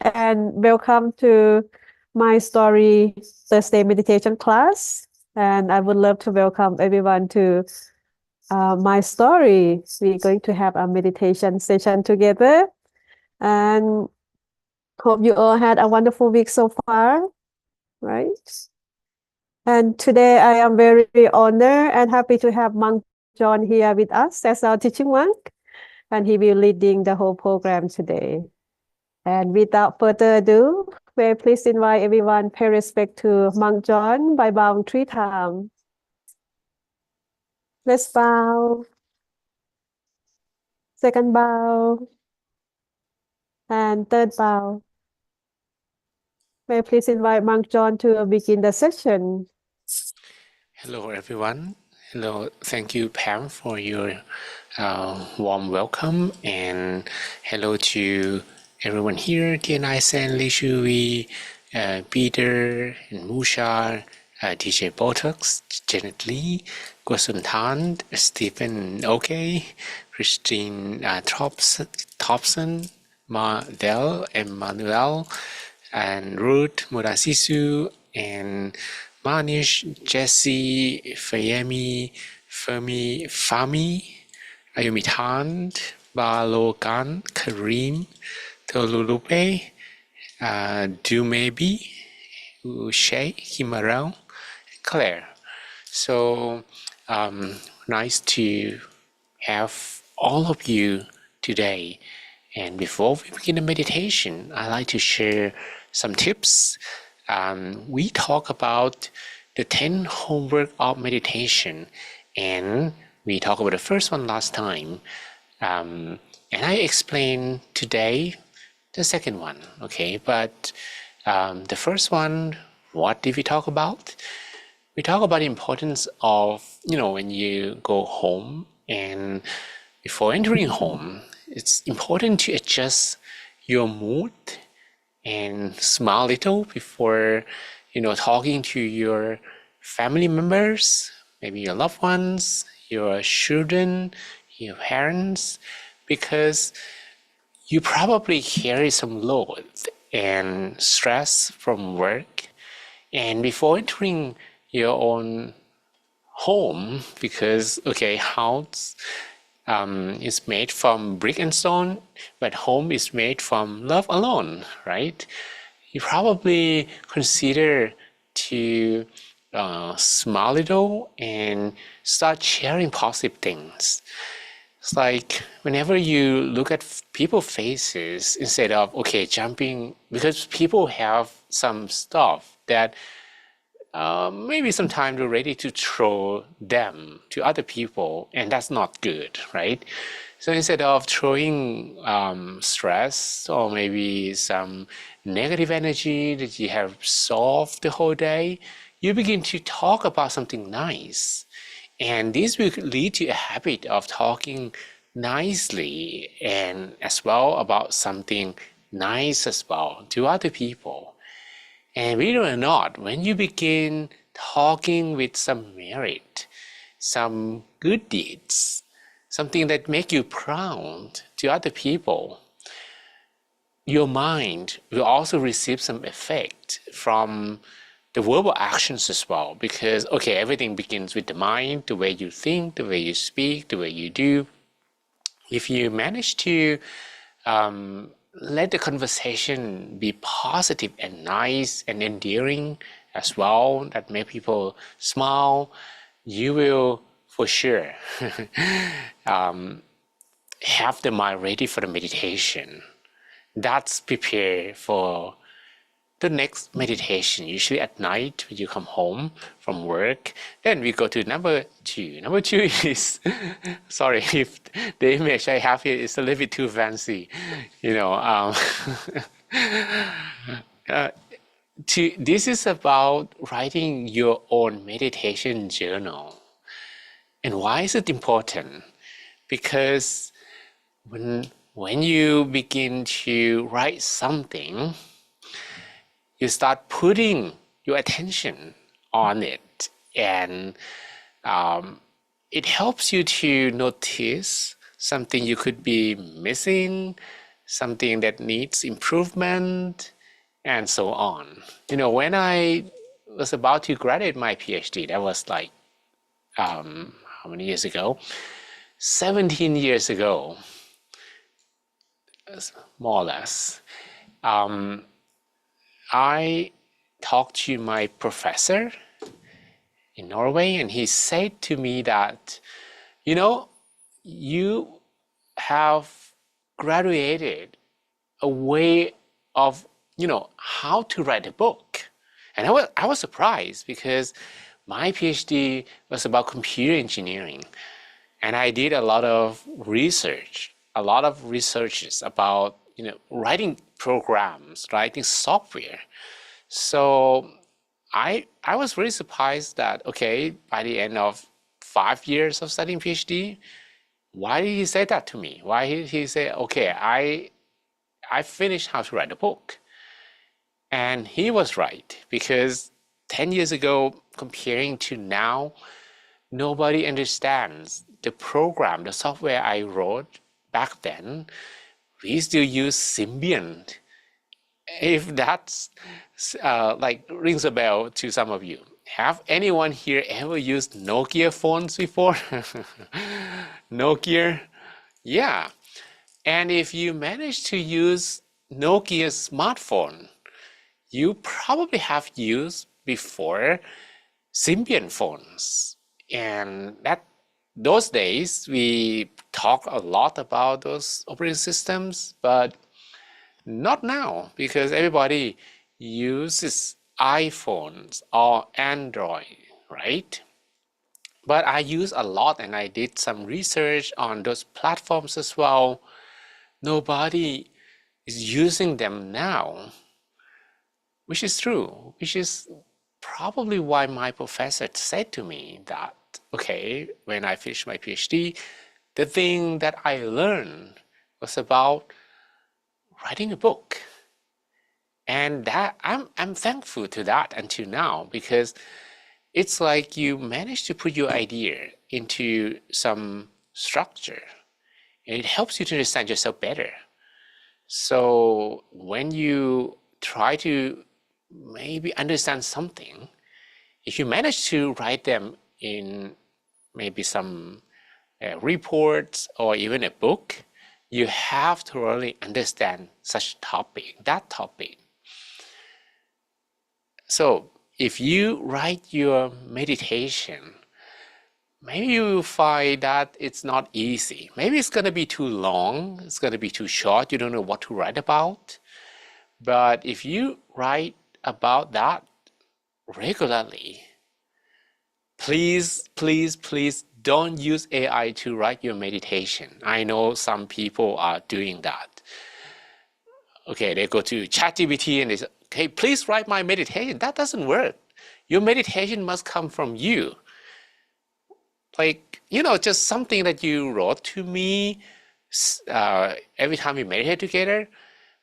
and welcome to my story Thursday meditation class. And I would love to welcome everyone to my story. We're going to have a meditation session together, and hope you all had a wonderful week so far, right? And today I am very honored and happy to have Monk John here with us as our teaching monk, and he will leading the whole program today. And without further ado, may I please invite everyone pay respect to Monk John by bowing 3 times. Let's bow. Second bow. And third bow. May I please invite Monk John to begin the session. Hello, everyone. Hello, thank you, Pam, for your warm welcome, and hello to everyone here, Tianai Sen, Li Shui, Peter, and Musha, DJ Botox, Janet Lee, Guasun Tan, Stephen Okay, Christine Thompson, Del, Emmanuel, and Ruth Murasisu, and Manish, Jesse, Fayemi, Fami, Ayumitan, Balogan, Kareem, Tolulupe, Dumebi, Ushay, Himarel, Claire. So nice to have all of you today. And before we begin the meditation, I'd like to share some tips. We talk about the 10 homework of meditation, and we talked about the first one last time, and I explained today the second one, okay? But the first one, what did we talk about? We talk about the importance of, when you go home, and before entering home, it's important to adjust your mood and smile a little before, talking to your family members, maybe your loved ones, your children, your parents, because you probably carry some load and stress from work. And before entering your own home, because, house is made from brick and stone, but home is made from love alone, right? You probably consider to smile a little and start sharing positive things. It's like whenever you look at people's faces, instead of jumping, because people have some stuff that maybe sometimes you're ready to throw them to other people, and that's not good, right? So instead of throwing stress or maybe some negative energy that you have solved the whole day, you begin to talk about something nice. And this will lead to a habit of talking nicely and as well about something nice as well to other people. And believe it or not, when you begin talking with some merit, some good deeds, something that make you proud to other people, your mind will also receive some effect from the verbal actions as well. Because, everything begins with the mind, the way you think, the way you speak, the way you do. If you manage to let the conversation be positive and nice and endearing as well, that make people smile, you will for sure have the mind ready for the meditation. That's prepare for the next meditation, usually at night when you come home from work. Then we go to number 2. Number 2 is, sorry if the image I have here is a little bit too fancy, this is about writing your own meditation journal. And why is it important? Because when you begin to write something, you start putting your attention on it, and it helps you to notice something you could be missing, something that needs improvement, and so on. When I was about to graduate my PhD, that was like, how many years ago? 17 years ago, more or less. I talked to my professor in Norway, and he said to me that, you have graduated a way of, how to write a book. And I was surprised because my PhD was about computer engineering. And I did a lot of researches about, writing programs, writing software. So I was really surprised that, okay, by the end of 5 years of studying PhD, why did he say that to me? Why did he say, okay, I finished how to write a book? And he was right, because 10 years ago, comparing to now, nobody understands the program, the software I wrote back then. We still use Symbian. If that's like rings a bell to some of you. Have anyone here ever used Nokia phones before? Nokia? Yeah. And if you manage to use Nokia smartphone, you probably have used before Symbian phones. And those days, we talk a lot about those operating systems, but not now, because everybody uses iPhones or Android, right? But I use a lot, and I did some research on those platforms as well. Nobody is using them now, which is true, which is probably why my professor said to me that, okay, when I finished my PhD, the thing that I learned was about writing a book. And that I'm thankful to that until now, because it's like you manage to put your idea into some structure, and it helps you to understand yourself better. So when you try to maybe understand something, if you manage to write them in maybe some reports or even a book, you have to really understand that topic. So if you write your meditation, maybe you will find that it's not easy. Maybe it's going to be too long, it's going to be too short, you don't know what to write about. But if you write about that regularly, please don't use AI to write your meditation. I know some people are doing that. Okay, they go to ChatGPT and they say, okay, please write my meditation. That doesn't work. Your meditation must come from you. Like, just something that you wrote to me every time we meditate together,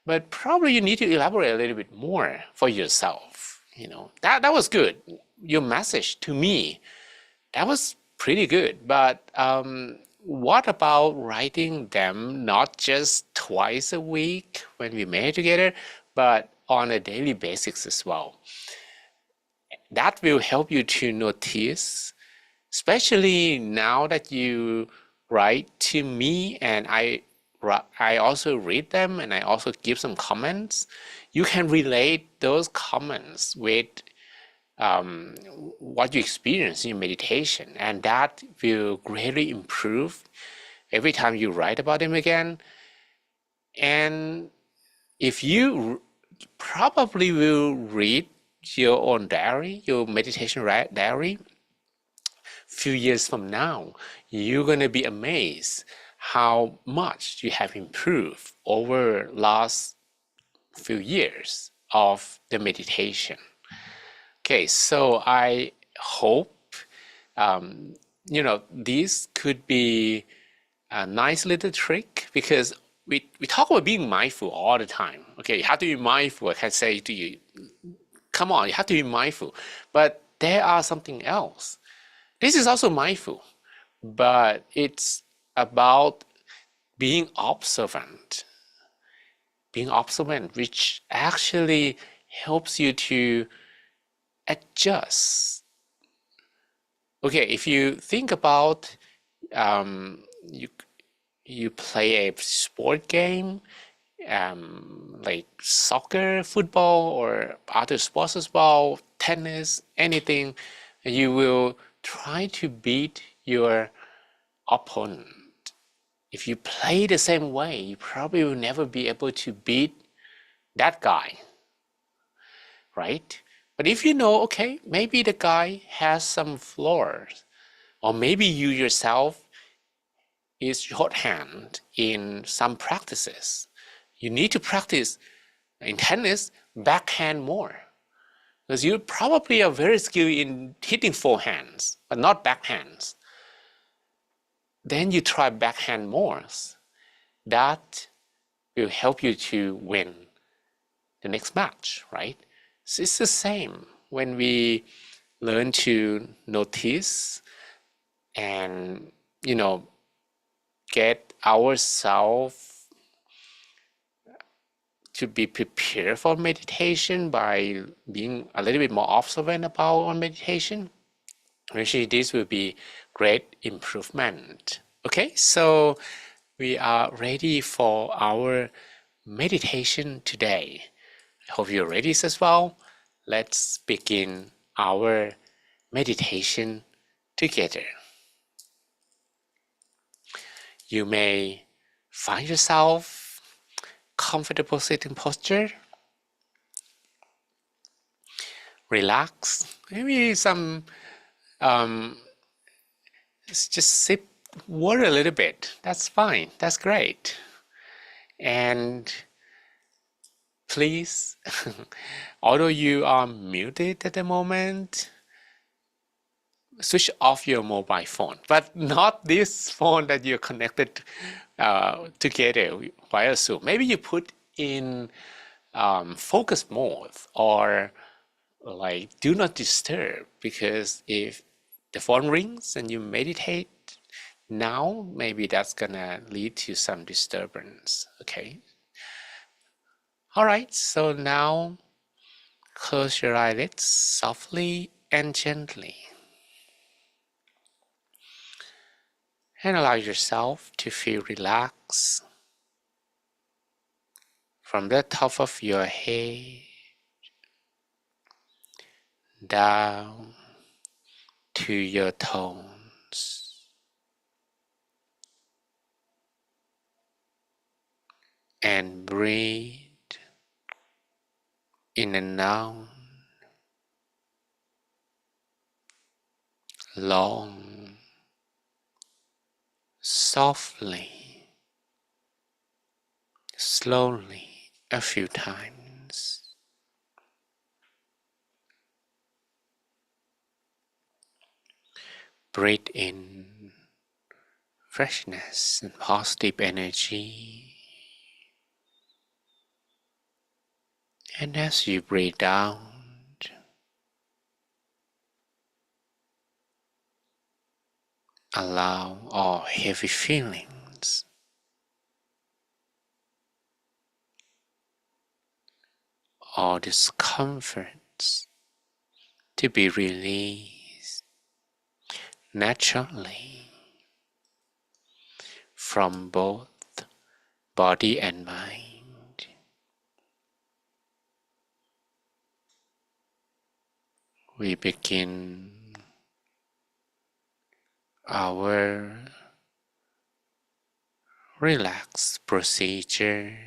but probably you need to elaborate a little bit more for yourself. That was good. Your message to me, that was pretty good. But what about writing them not just twice a week when we meditate together, but on a daily basis as well? That will help you to notice, especially now that you write to me and I also read them and I also give some comments. You can relate those comments with what you experience in your meditation, and that will greatly improve every time you write about them again. And if you probably will read your own diary, your meditation diary, few years from now, you're going to be amazed how much you have improved over last few years of the meditation. Okay, so I hope this could be a nice little trick, because we talk about being mindful all the time. Okay, you have to be mindful. I can say to you, come on, you have to be mindful. But there are something else. This is also mindful, but it's about being observant. being observant, which actually helps you to adjust. Okay, if you think about you play a sport game, like soccer, football, or other sports as well, tennis, anything, you will try to beat your opponent. If you play the same way, you probably will never be able to beat that guy, right? But if you know, okay, maybe the guy has some flaws, or maybe you yourself is shorthand in some practices, you need to practice in tennis backhand more, because you probably are very skilled in hitting forehands, but not backhands. Then you try backhand more. That will help you to win the next match, right? So it's the same when we learn to notice and, get ourselves to be prepared for meditation by being a little bit more observant about our meditation. Actually, this will be great improvement. Okay, so we are ready for our meditation today. I hope you're ready as well. Let's begin our meditation together. You may find yourself comfortable sitting posture. Relax. Maybe some just sip water a little bit. That's fine. That's great. And please, although you are muted at the moment, switch off your mobile phone, but not this phone that you're connected together via Zoom. Maybe you put in focus mode or like do not disturb, because if the phone rings and you meditate now, maybe that's gonna lead to some disturbance. Okay. All right. So now close your eyelids softly and gently. And allow yourself to feel relaxed from the top of your head down to your toes. And breathe in and out long, softly, slowly a few times. Breathe in freshness and positive energy. And as you breathe out, allow all heavy feelings, all discomforts to be released naturally from both body and mind. We begin our relax procedure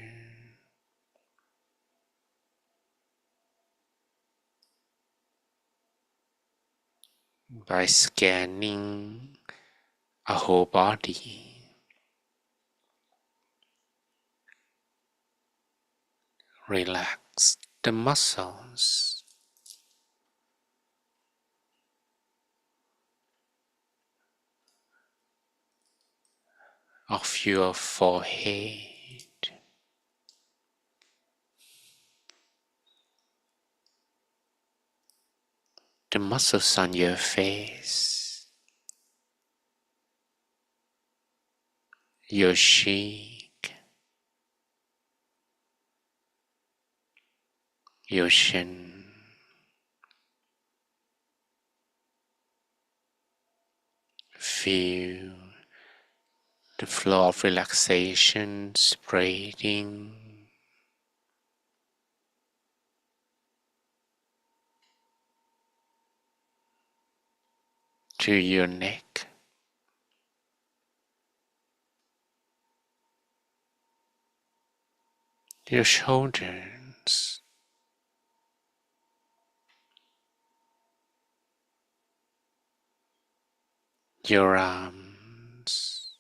by scanning a whole body. Relax the muscles of your forehead, the muscles on your face, your cheek, your chin. Feel the flow of relaxation spreading to your neck, your shoulders, your arms,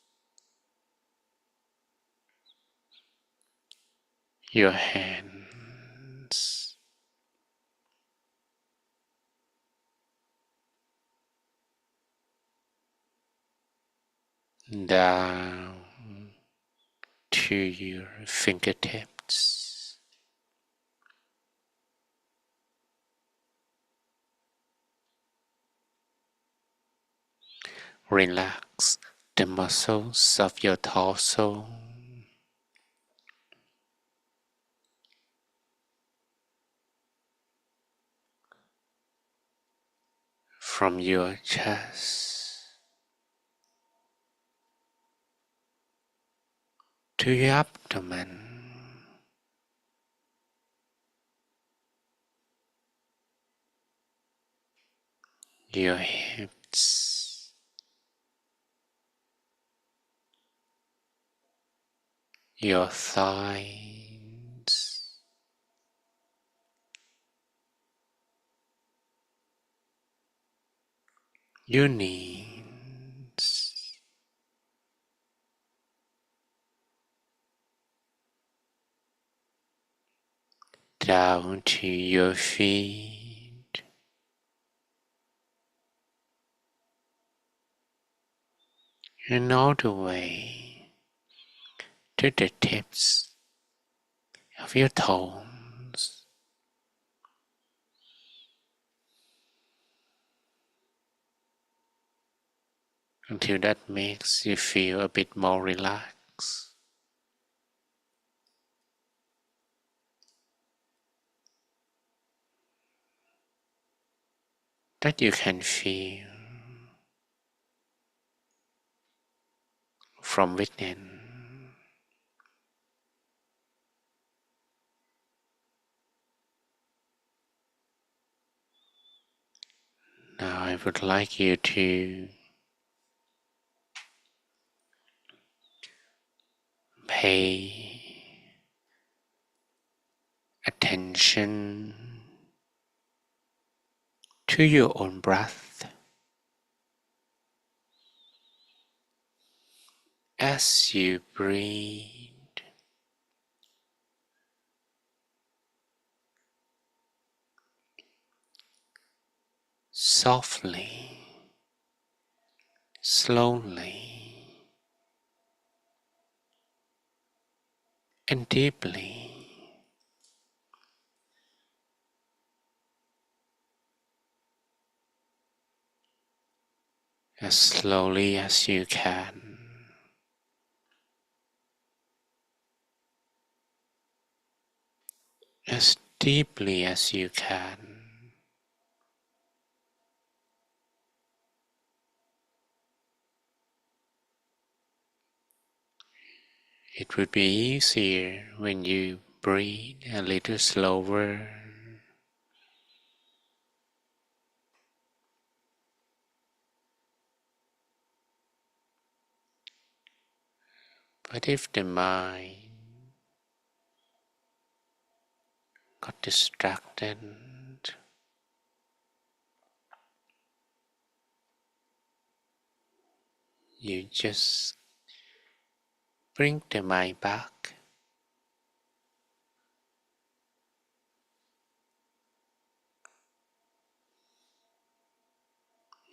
your hands, down to your fingertips. Relax the muscles of your torso, from your chest to your abdomen, your hips, your thighs, your knees, down to your feet, and all the way to the tips of your toes, until that makes you feel a bit more relaxed. That you can feel from within. Now I would like you to pay attention to your own breath as you breathe softly, slowly, and deeply. As slowly as you can, as deeply as you can. It would be easier when you breathe a little slower. But if the mind got distracted, you just bring the mind back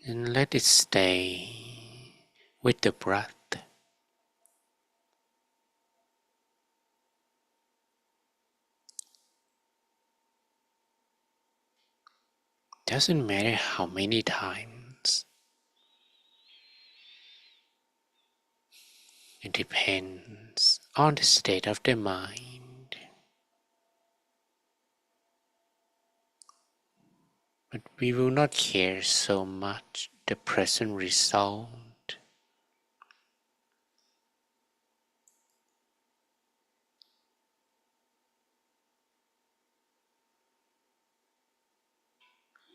and let it stay with the breath. Doesn't matter how many times. It depends on the state of the mind. but we will not care so much the present result.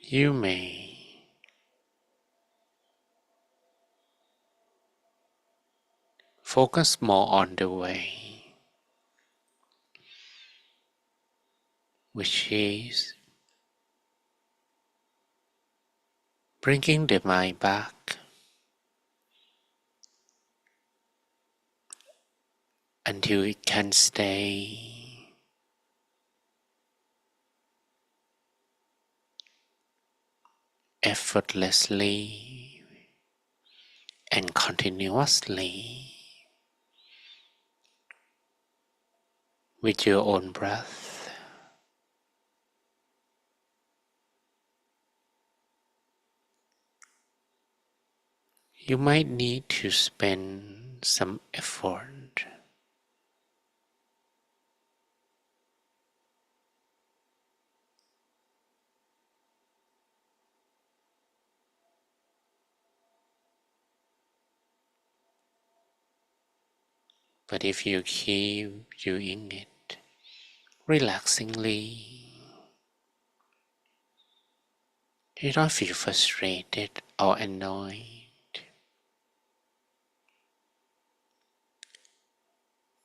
You may focus more on the way, which is bringing the mind back until it can stay effortlessly and continuously with your own breath. You might need to spend some effort, but if you keep doing it relaxingly, you don't feel frustrated or annoyed.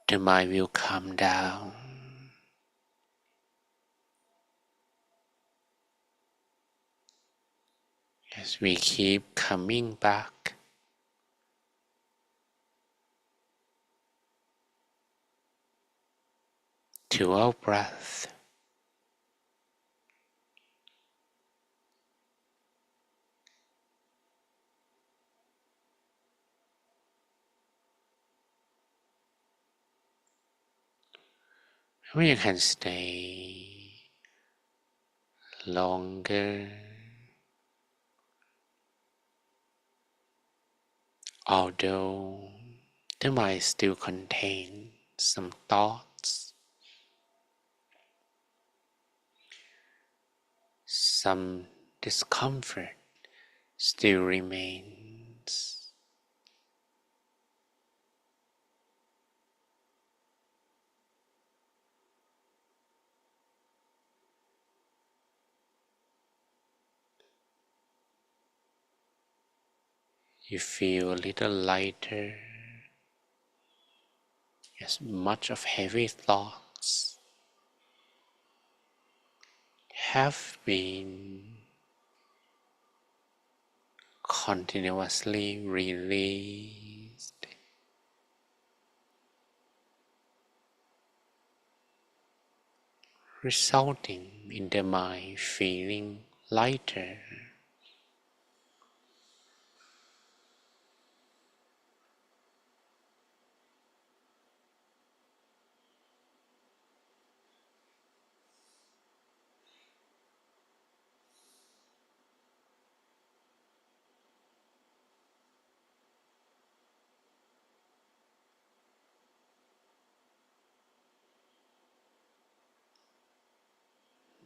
The mind will calm down as we keep coming back to our breath. We can stay longer, although the mind still contains some thoughts, some discomfort still remains. You feel a little lighter as much of heavy thoughts have been continuously released, resulting in the mind feeling lighter.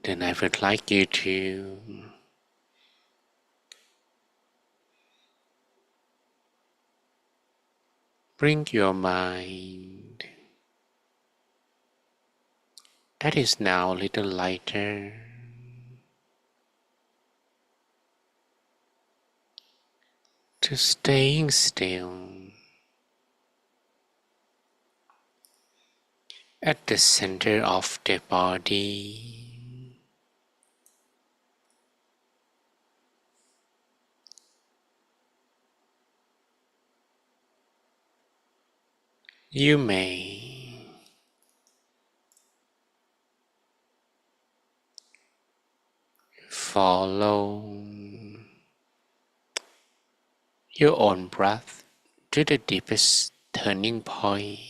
Then I would like you to bring your mind that is now a little lighter to staying still at the center of the body. You may follow your own breath to the deepest turning point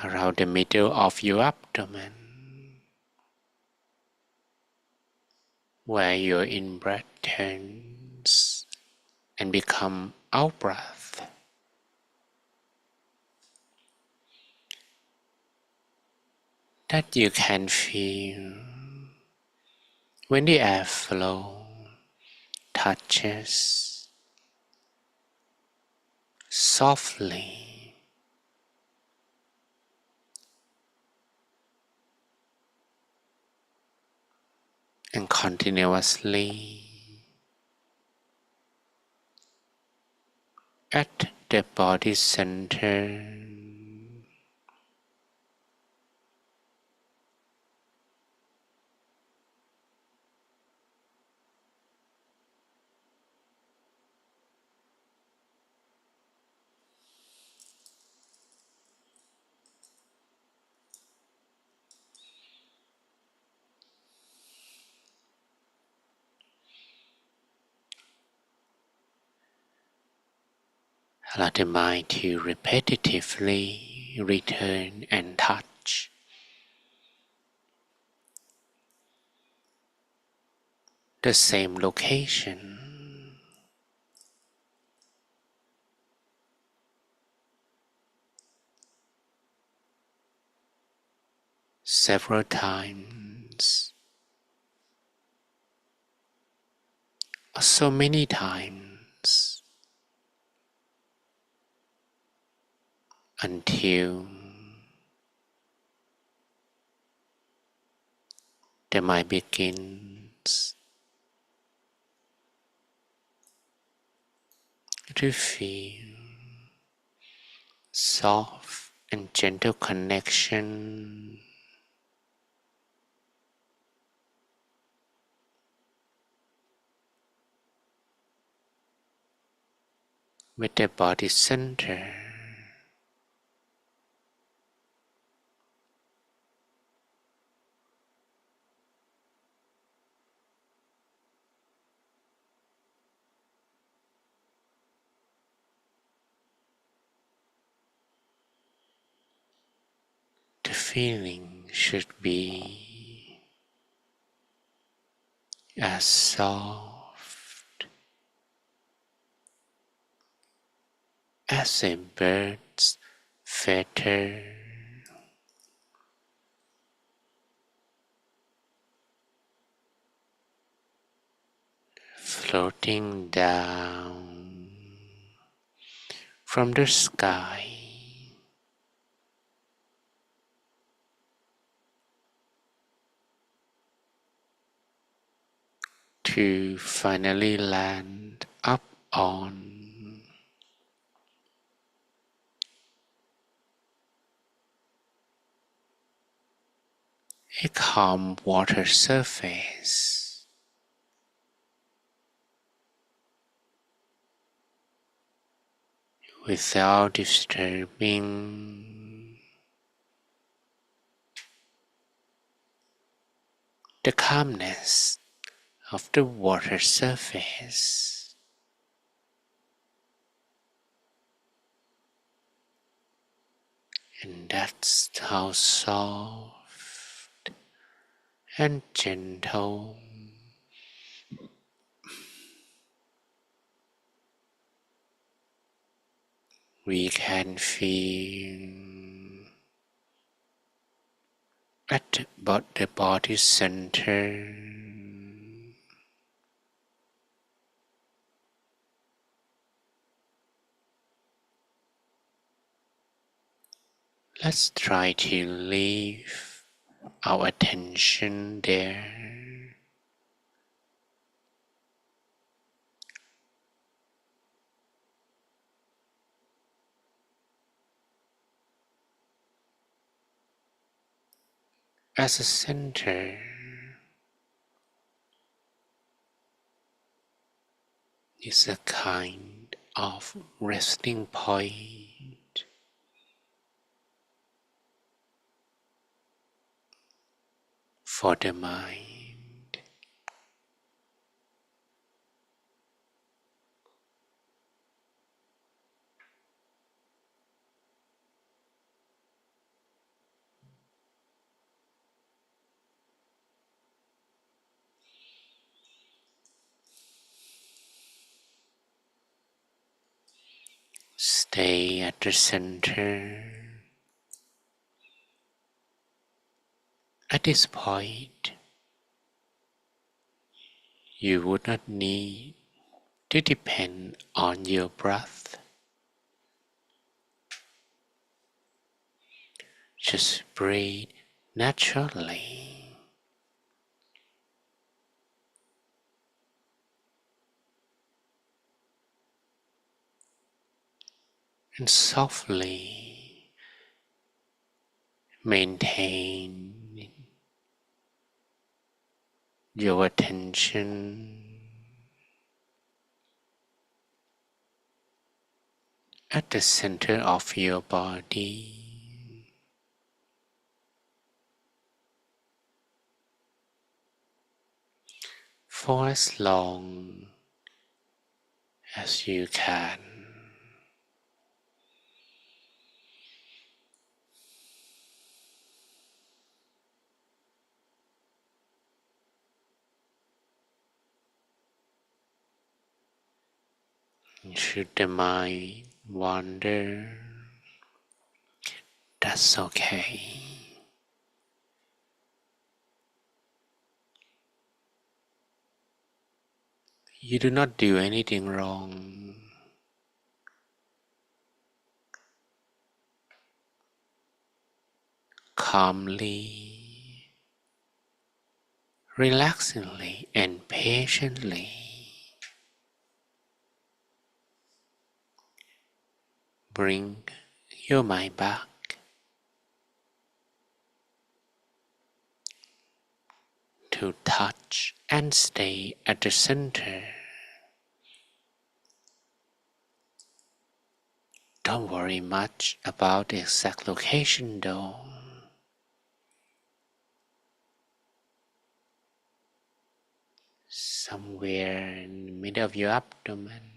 around the middle of your abdomen, where your in-breath turns and become out-breath. that you can feel when the airflow touches softly and continuously at the body center. Allow the mind to repetitively return and touch the same location several times or so many times until the mind begins to feel soft and gentle connection with the body center. The feeling should be as soft as a bird's feather floating down from the sky to finally land up on a calm water surface without disturbing the calmness of the water surface. And that's how soft and gentle we can feel at the body center. Let's try to leave our attention there. As a center is a kind of resting point for the mind. Stay at the center At this point, you would not need to depend on your breath. Just breathe naturally. And softly maintain your attention at the center of your body. For as long as you can. Should the mind wander, that's okay. You do not do anything wrong. Calmly, relaxingly, and patiently bring your mind back to touch and stay at the center. Don't worry much about the exact location though. Somewhere in the middle of your abdomen,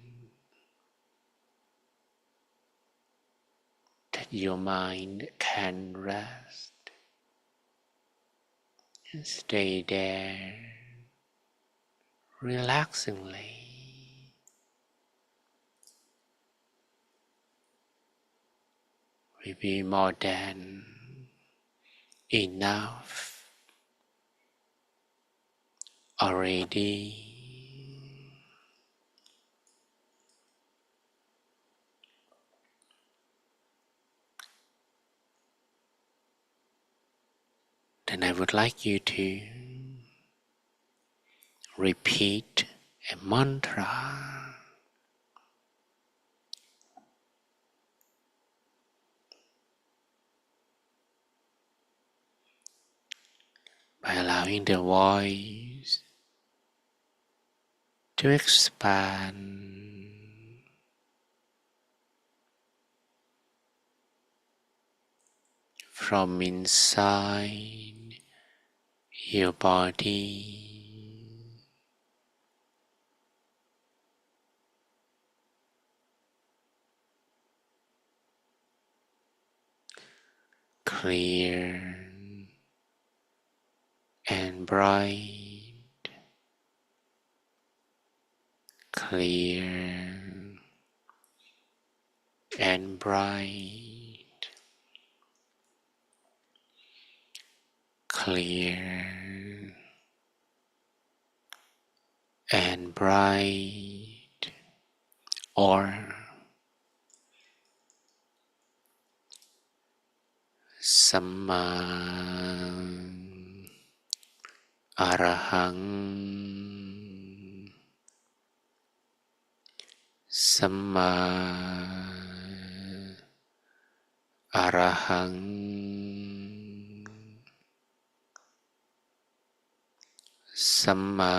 that your mind can rest and stay there relaxingly. Will be more than enough already. Then I would like you to repeat a mantra by allowing the voice to expand from inside your body, clear and bright, clear and bright, clear and bright, or Samma Arahang, Samma Arahang, Samma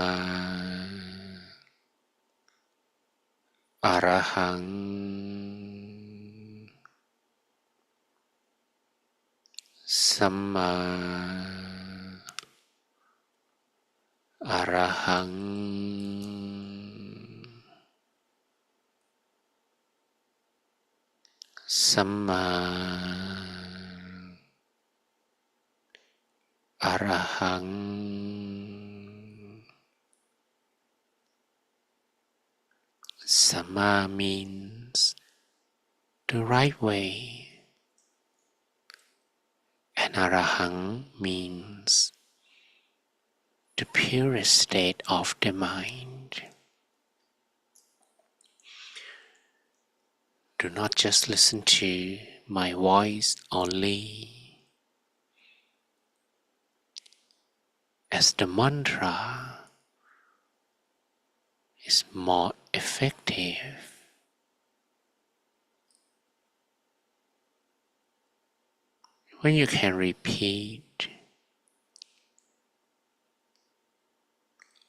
Arahang, Samma Arahang, Samma Arahang. Samma means the right way, and and Arahang means the purest state of the mind. Do not just listen to my voice only, as the mantra is more effective when you can repeat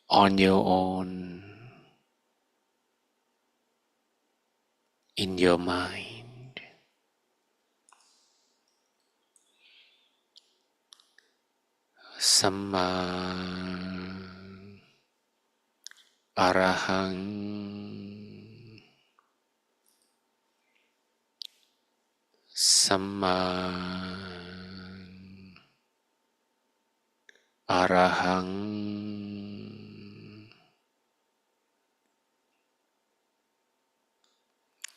on your own in your mind. Samma Arahang, Samma Arahang,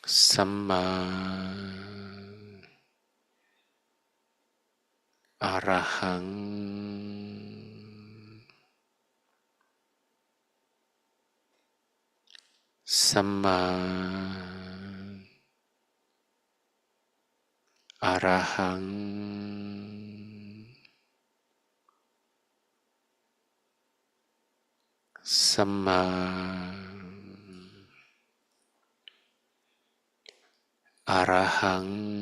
Samma Arahang, Samma Arahang, Samma Arahang,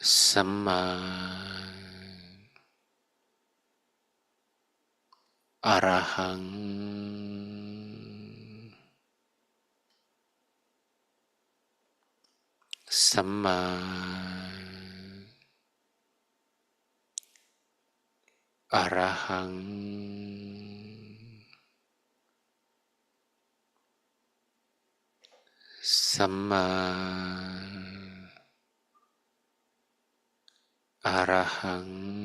Samma Arahang, Samma Arahang, Samma Arahang,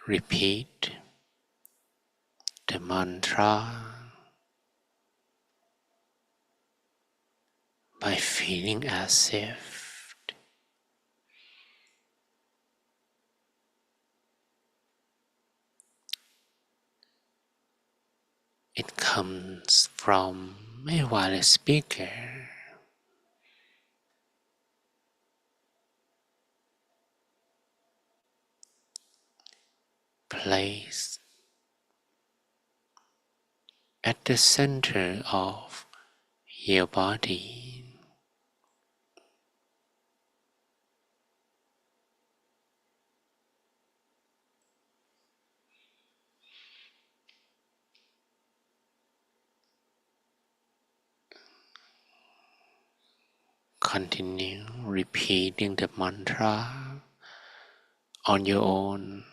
Repeat the mantra by feeling as if it comes from a wireless speaker placed at the center of your body. Continue repeating the mantra on your own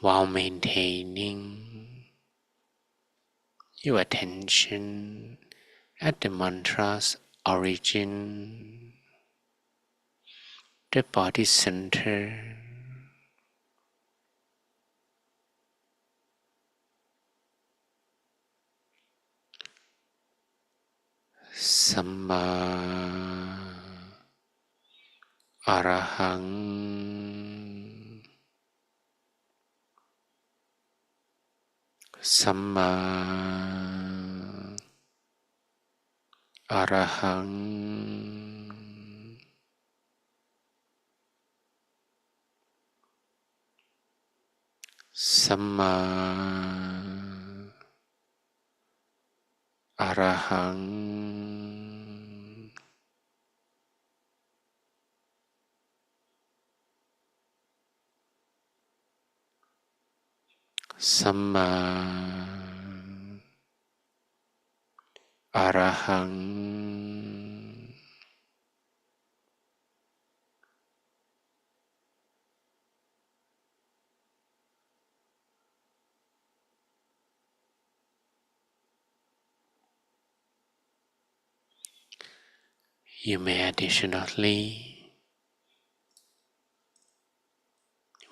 while maintaining your attention at the mantra's origin, the body center. Samma Arahang, Samma Arahang, Samma Arahang, Samma Arahang, You may additionally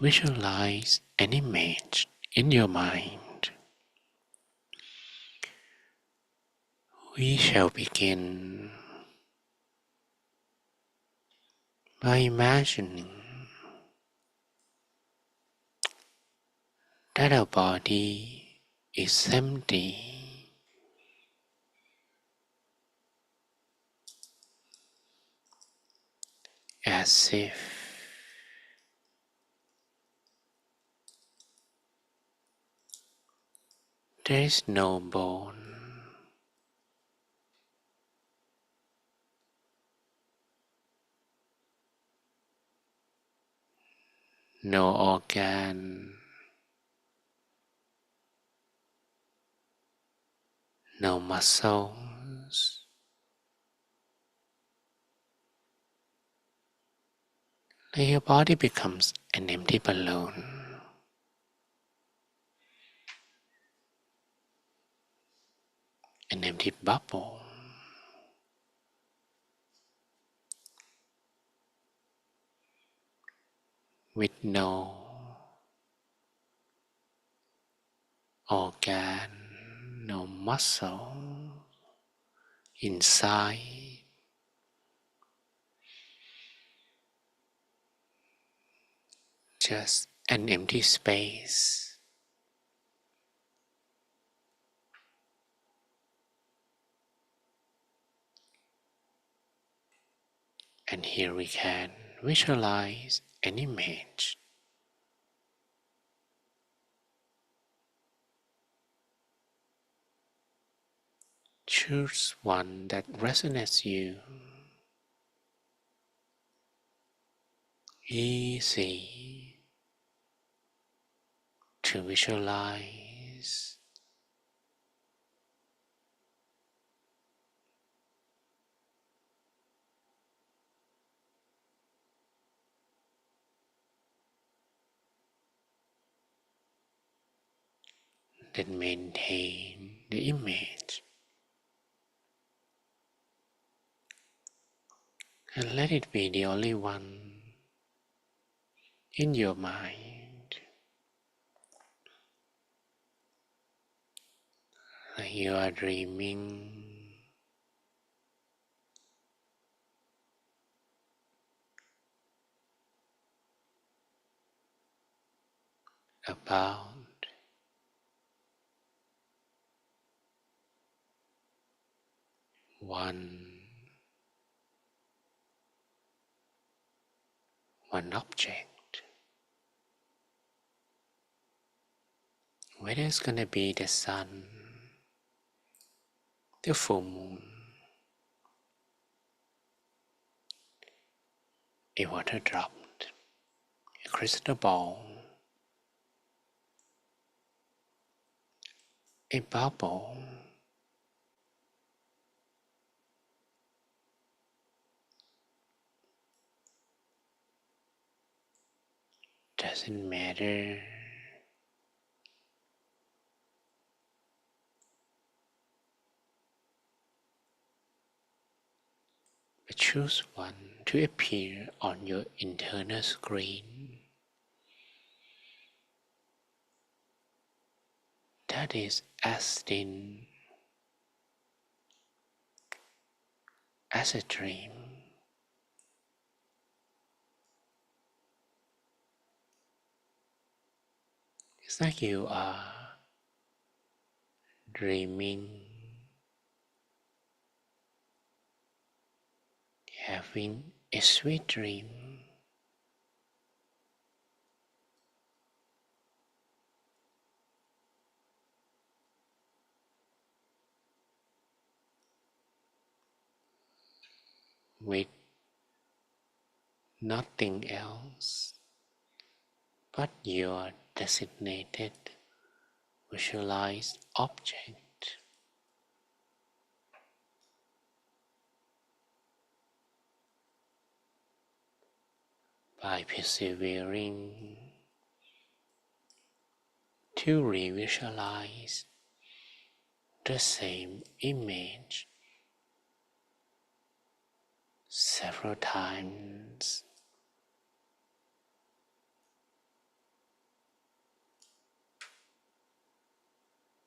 visualize an image in your mind. We shall begin by imagining that our body is empty, as if there is no bone, no organ, no muscles. Let your body becomes an empty balloon, an empty bubble, with no organ, no muscle inside, just an empty space. And here we can visualize an image. Choose one that resonates you. Easy to visualize. Then maintain the image and let it be the only one in your mind. Like you are dreaming about one object. Whether it's gonna be the sun, the full moon, a water drop, a crystal ball, a bubble, doesn't matter. But choose one to appear on your internal screen. That is as thin as a dream. It's like you are dreaming, having a sweet dream. With nothing else but your designated visualized object. By persevering to revisualize the same image several times.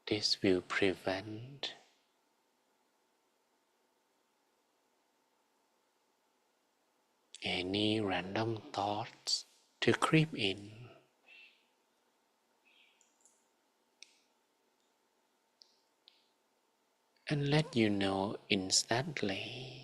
This will prevent any random thoughts to creep in, and let you know instantly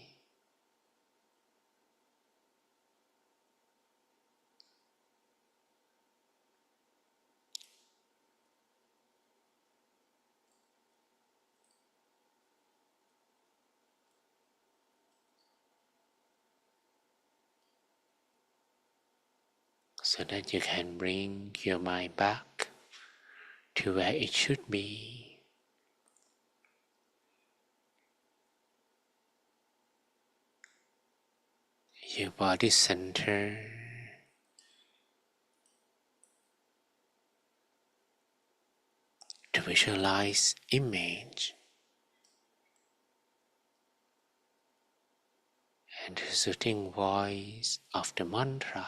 so that you can bring your mind back to where it should be. Your body center, to visualize image and the soothing voice of the mantra.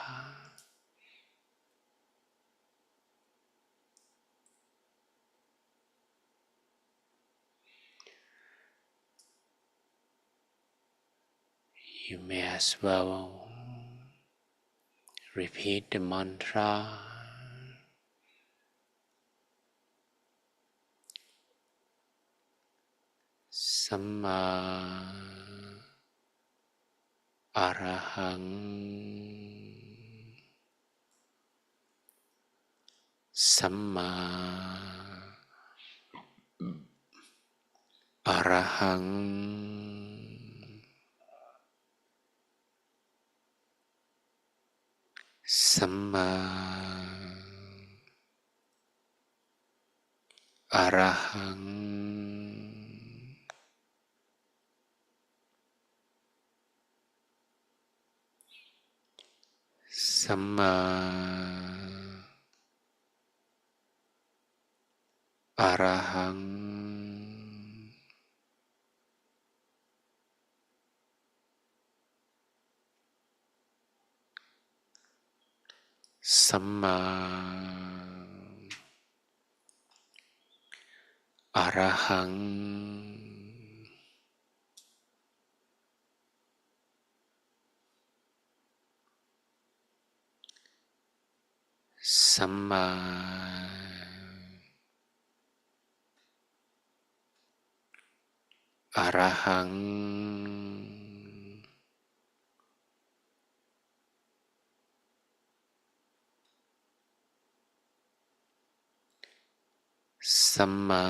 You may as well repeat the mantra Samma Arahang Samma Arahang Samma Arahang Samma Arahang Samma Arahang Samma Arahang Samma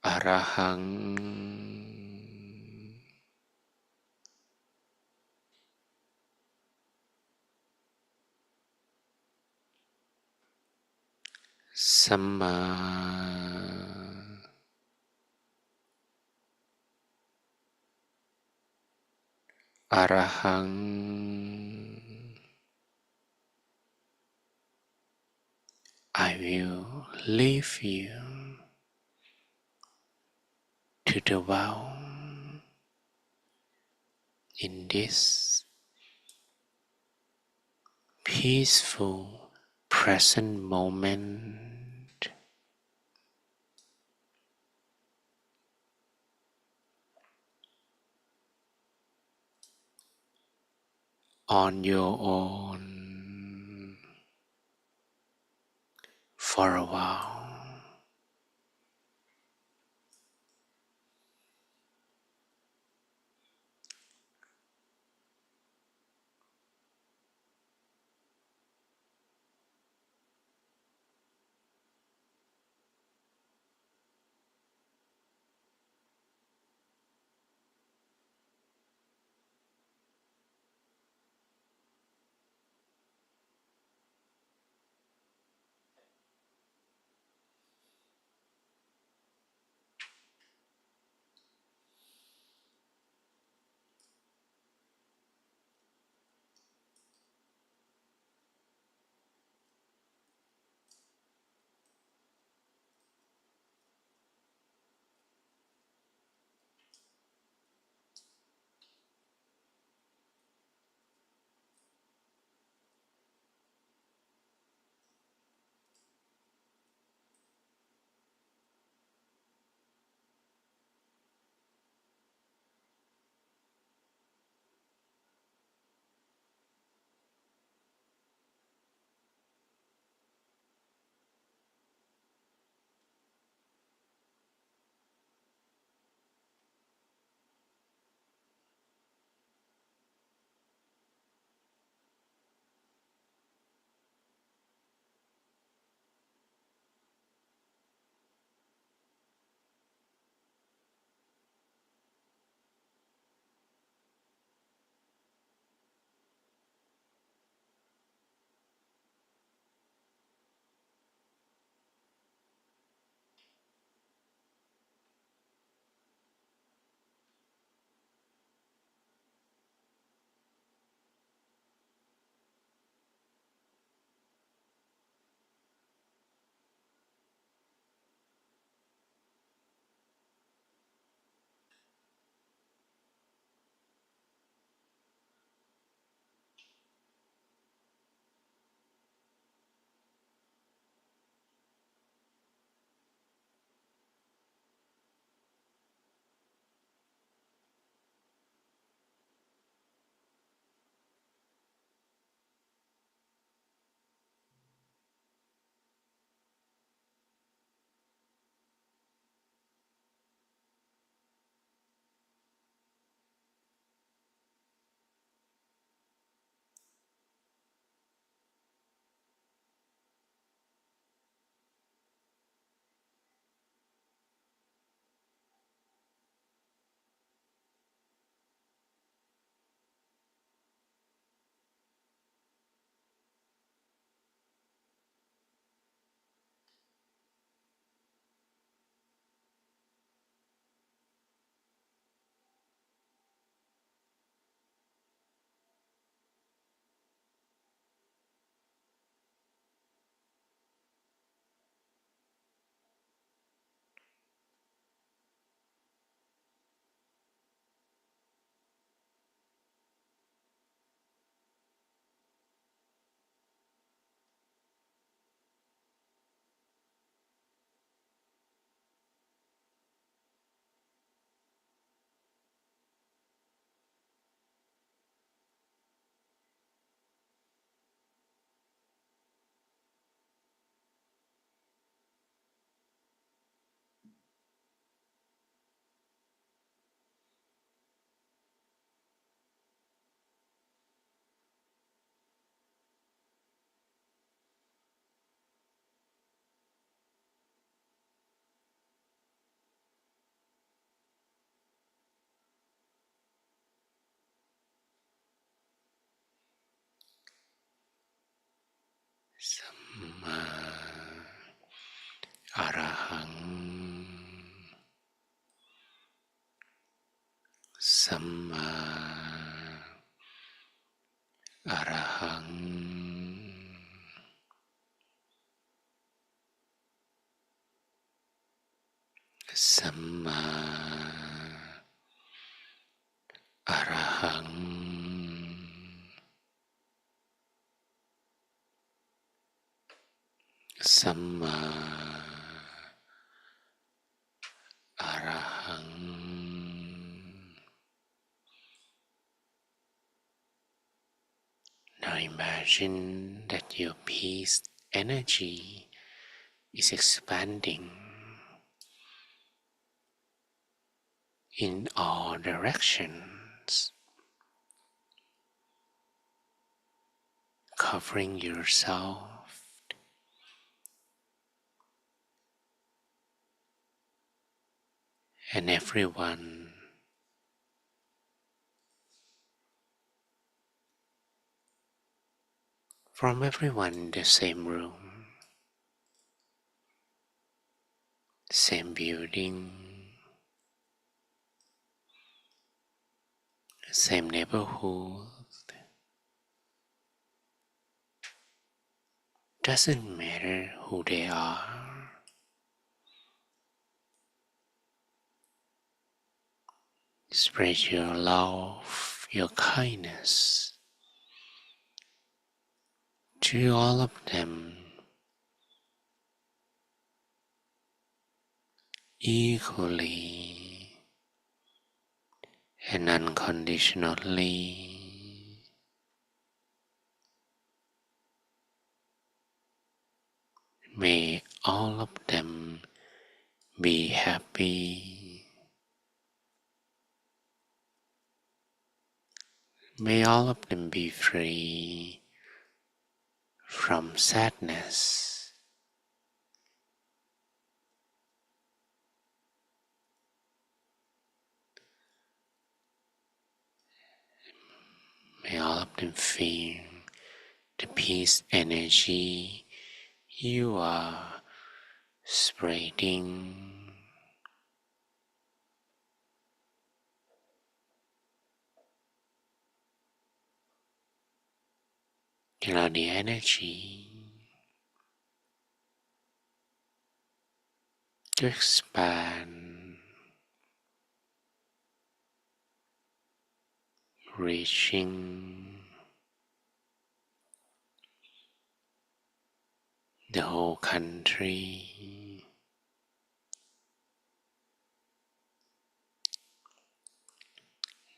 Arahang Samma Arahang. I will leave you to dwell in this peaceful present moment on your own for a while. สัมมาอะระหังสัมมาอะระหัง Now imagine that your peace energy is expanding in all directions, covering yourself and everyone from everyone in the same room, same building, same neighborhood. Doesn't matter who they are. Spread your love, your kindness to all of them equally and unconditionally. May all of them be happy. May all of them be free from sadness. May all of them feel the peace energy you are spreading. Allow the energy to expand, reaching the whole country,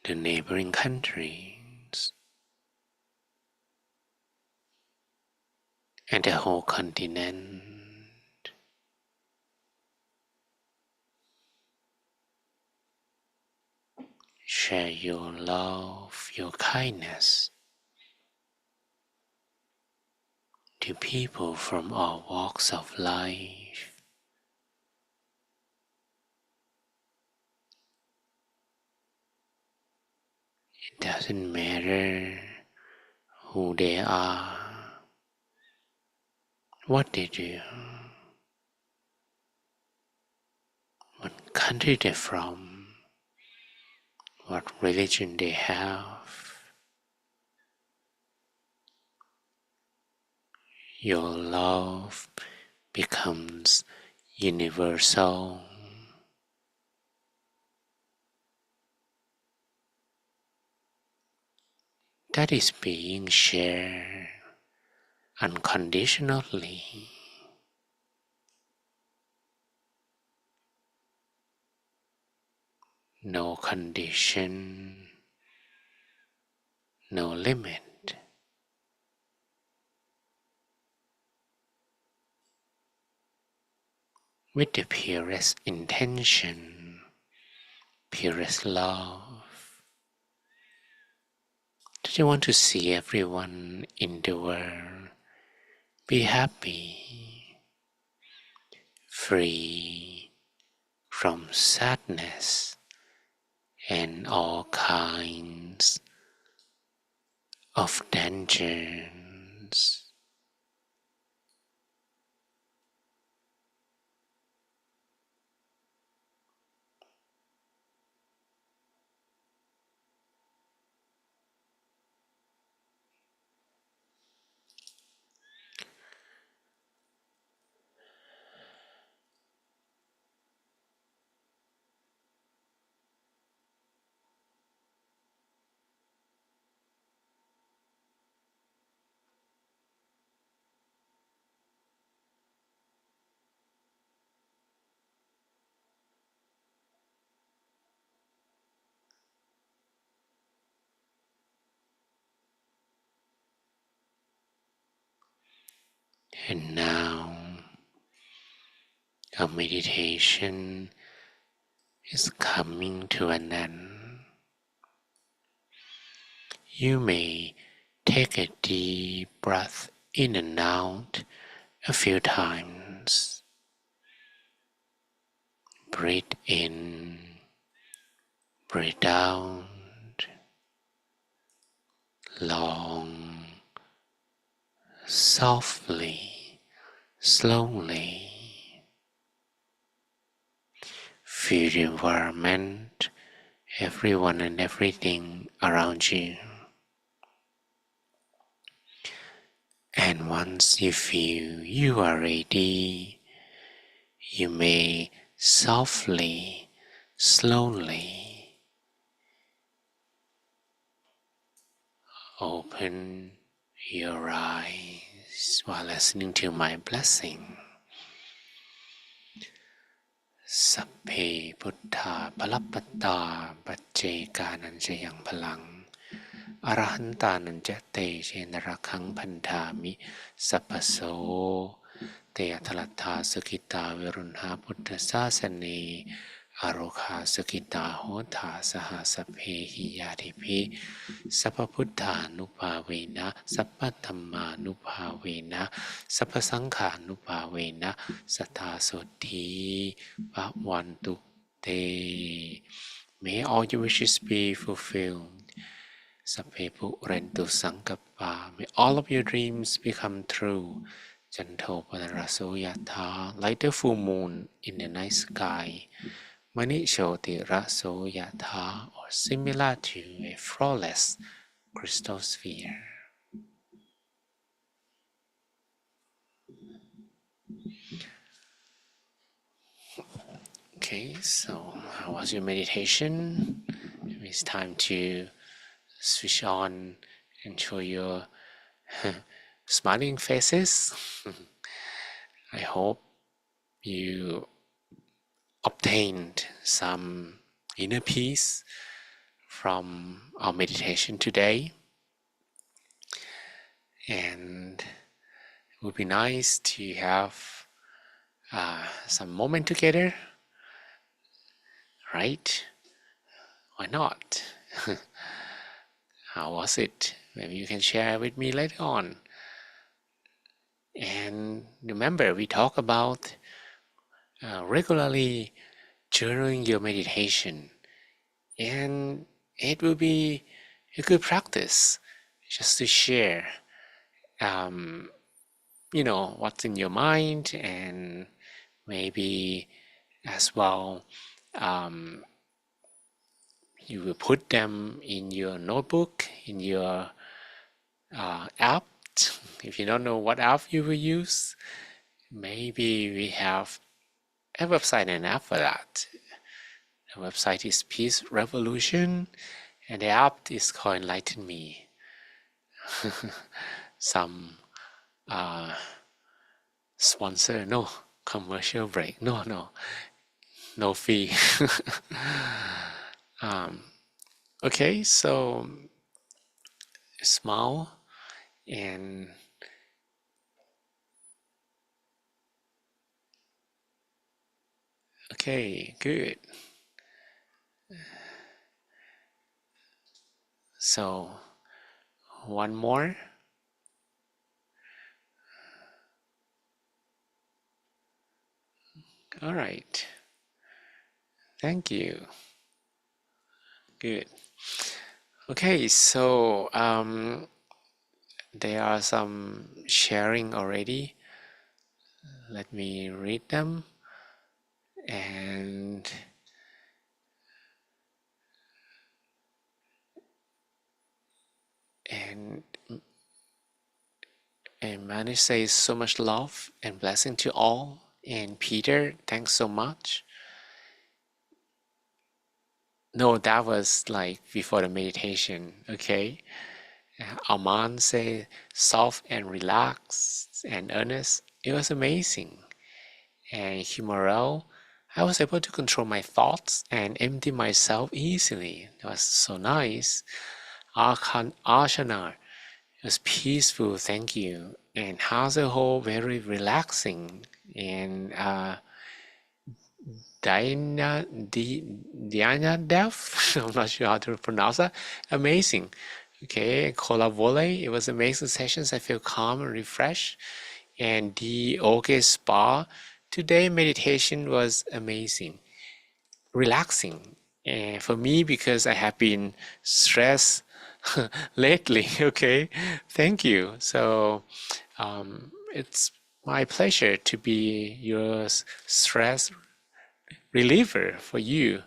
the neighboring countries, and the whole continent. Share your love, your kindness to people from all walks of life. It doesn't matter who they are, what they do, what country they're from, what religion they have. Your love becomes universal. That is being shared unconditionally. No condition, no limit. With the purest intention, purest love, that you want to see everyone in the world be happy, free from sadness and all kinds of dangers. And now our meditation is coming to an end. You may take a deep breath in and out a few times. Breathe in, breathe out, long, softly, slowly. Feel the environment, everyone and everything around you. And once you feel you are ready, you may softly, slowly open your eyes while listening to my blessing. Sapphe Buddha Palappata Pacchekanan Palang Arahantanan Jate Jenarakhang Pandami Sappaso Te Atalata Sukita Virunha Buddha Sasane Arokha Sukita Hota Saha Sapphe Hiyadipi Sappabuddha Nupavena Sappathamma Nupavena Sappasankha Nupavena Sattha Sothi Bhavantu Te. May all your wishes be fulfilled. Sapphe Purentu Sankappa. May all of your dreams become true. Janto Panaraso Yatha, like the full moon in the night sky. Mani Shoti Raso Yatha, or similar to a flawless crystal sphere. Okay, so how was your meditation? It's time to switch on and show your smiling faces. I hope you obtained some inner peace from our meditation today, and it would be nice to have some moment together, right? Why not? How was it? Maybe you can share with me later on. And remember, we talk about regularly journaling your meditation, and it will be a good practice just to share what's in your mind, and maybe as well you will put them in your notebook, in your app. If you don't know what app you will use, maybe we have a website and app for that. The website is Peace Revolution, and the app is called Enlighten Me. Some sponsor, no commercial break, no fee. Okay, so smile and okay, good. So one more. All right. Thank you. Good. Okay, so there are some sharing already. Let me read them. And Manish says so much love and blessing to all. And Peter, thanks so much. No, that was like before the meditation, okay? Arman said soft and relaxed and earnest. It was amazing. And Himarel, I was able to control my thoughts and empty myself easily. It was so nice. Ashana, It was peaceful, thank you. And how's the whole very relaxing and Diana Dev, I'm not sure how to pronounce that. Amazing. Okay, Kola Volley, it was amazing sessions. I feel calm and refreshed. And the OK Spa, today meditation was amazing, relaxing. And for me, because I have been stressed lately, okay, thank you. So it's my pleasure to be your stress reliever for you,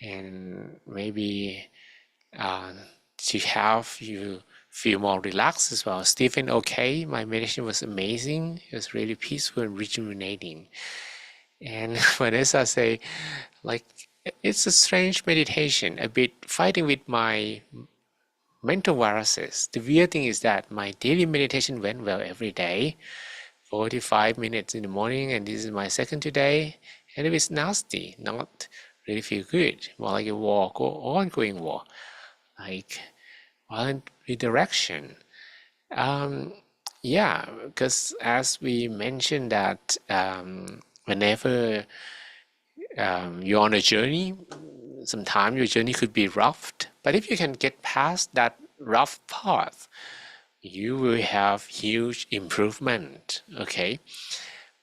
and maybe to have you feel more relaxed as well. Stephen, okay, my meditation was amazing. It was really peaceful and rejuvenating. And Vanessa say, like, it's a strange meditation, a bit fighting with my mental viruses. The weird thing is that my daily meditation went well every day, 45 minutes in the morning, and this is my second today, and it was nasty, not really feel good, more like a walk or ongoing walk, like violent redirection. Yeah, because as we mentioned that whenever you're on a journey, sometimes your journey could be rough, but if you can get past that rough path, you will have huge improvement. Okay,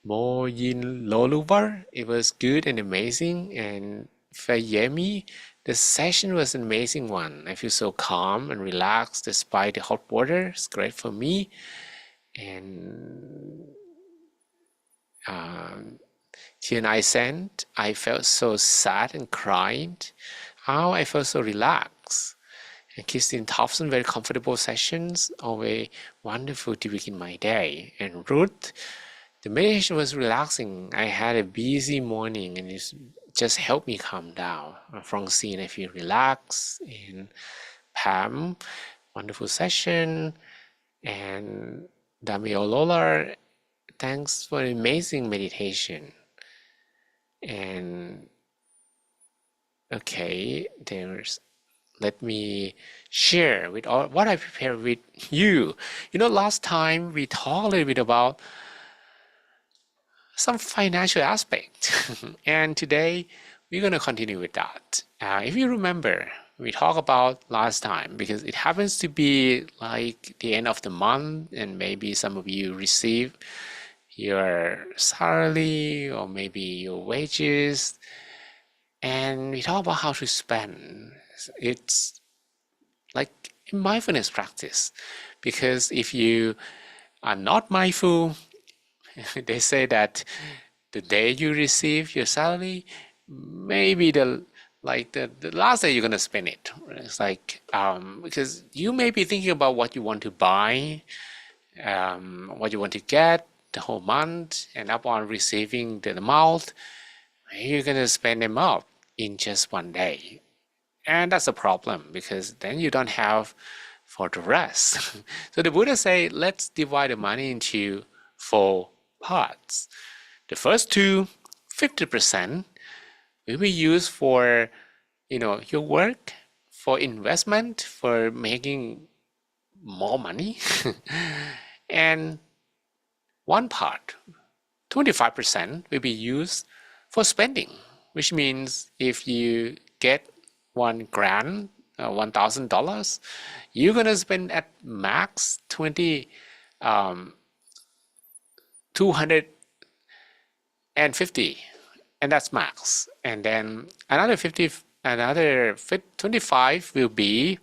Mo Yin Loluvar, it was good and amazing. And Fayemi, the session was an amazing one. I feel so calm and relaxed despite the hot water. It's great for me. And Tian I sent, I felt so sad and cried. How I felt so relaxed. And Christine Thompson, very comfortable sessions, always wonderful to begin my day. And Ruth, the meditation was relaxing. I had a busy morning and it just helped me calm down. Francine, I feel relaxed. And Pam, wonderful session. And Damiolola, thanks for an amazing meditation. And okay, let me share with all what I prepared with you. Last time we talked a little bit about some financial aspect. And today we're going to continue with that. If you remember, we talked about last time, because it happens to be like the end of the month, and maybe some of you receive your salary or maybe your wages, and we talk about how to spend. It's like a mindfulness practice, because if you are not mindful, they say that the day you receive your salary, maybe the last day you're gonna spend it. It's like because you may be thinking about what you want to buy, what you want to get the whole month, and upon receiving the amount, you're gonna spend them up in just one day. And that's a problem, because then you don't have for the rest. So the Buddha say, let's divide the money into 4 parts. The first two, 50%, will be used for your work, for investment, for making more money. And one part, 25%, will be used for spending, which means if you get $1,000, $1,000, you're gonna spend at max 250, and that's max. And then another 25 will be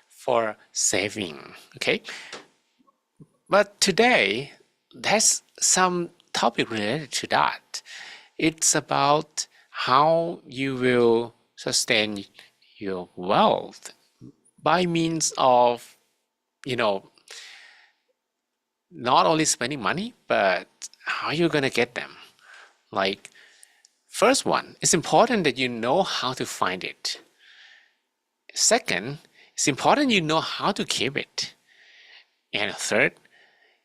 for saving. Okay, but today there's some topic related to that. It's about how you will sustain your wealth by means of not only spending money, but how you're gonna get them. Like, first one, it's important that you know how to find it. Second, it's important you know how to keep it. And third,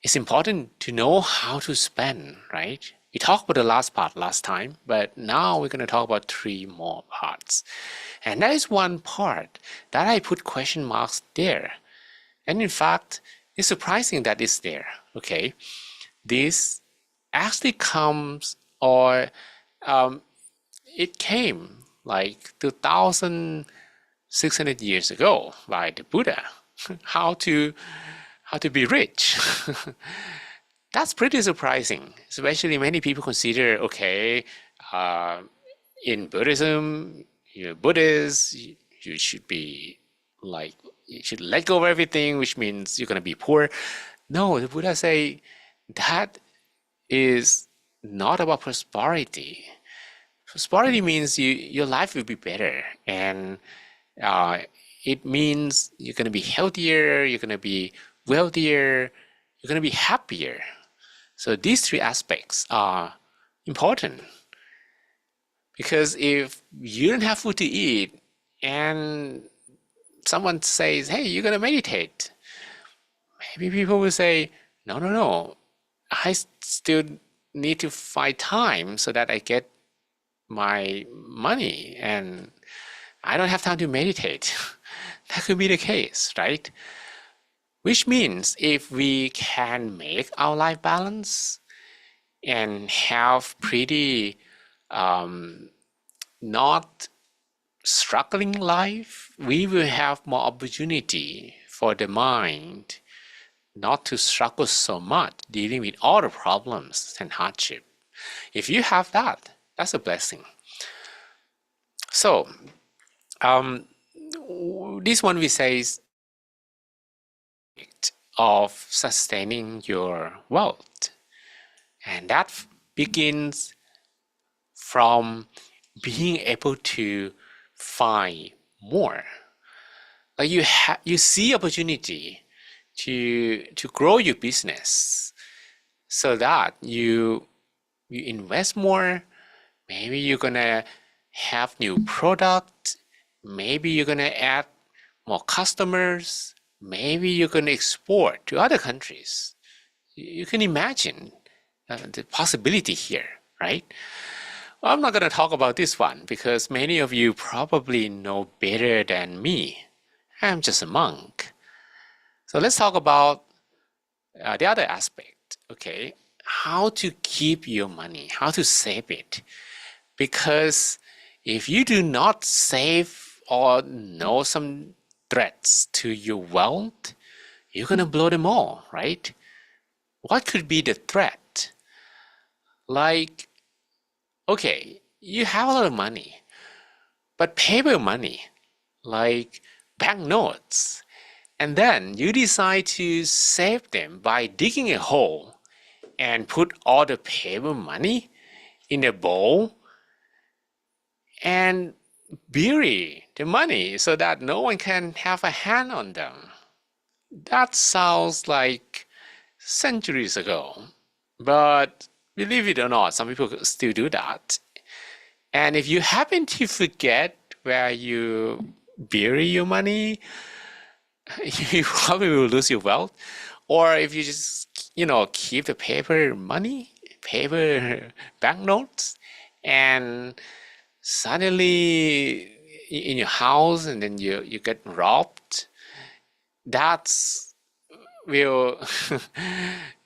it's important to know how to spend, right? We talked about the last part last time, but now we're going to talk about 3 more parts. And that is one part that I put question marks there. And in fact, it's surprising that it's there. Okay, this actually comes, or it came like 2,600 years ago by the Buddha. how to be rich. That's pretty surprising, especially many people consider, okay, in Buddhism, you're Buddhist, you should be like, you should let go of everything, which means you're going to be poor. No, the Buddha say that is not about prosperity. Prosperity means your life will be better, and it means you're going to be healthier, you're going to be wealthier, you're going to be happier. So these three aspects are important, because if you don't have food to eat and someone says, hey, you're going to meditate, maybe people will say, no, I still need to find time so that I get my money and I don't have time to meditate. That could be the case, right? Which means if we can make our life balance and have pretty not struggling life, we will have more opportunity for the mind not to struggle so much dealing with all the problems and hardship. If you have that, that's a blessing. So this one we say is of sustaining your wealth, and that begins from being able to find more. Like you see opportunity to grow your business, so that you invest more. Maybe you're gonna have new product. Maybe you're gonna add more customers. Maybe you're gonna export to other countries. You can imagine the possibility here, right? Well, I'm not going to talk about this one because many of you probably know better than me. I'm just a monk. So let's talk about the other aspect, okay? How to keep your money, how to save it. Because if you do not save or know some threats to your wealth, you're going to blow them all, right? What could be the threat? Like, okay, you have a lot of money, but paper money, like banknotes, and then you decide to save them by digging a hole and put all the paper money in a bowl and bury the money so that no one can have a hand on them. That sounds like centuries ago, but believe it or not, some people still do that. And if you happen to forget where you bury your money, you probably will lose your wealth. Or if you just, keep the paper money, paper banknotes, and suddenly in your house and then you get robbed, that's will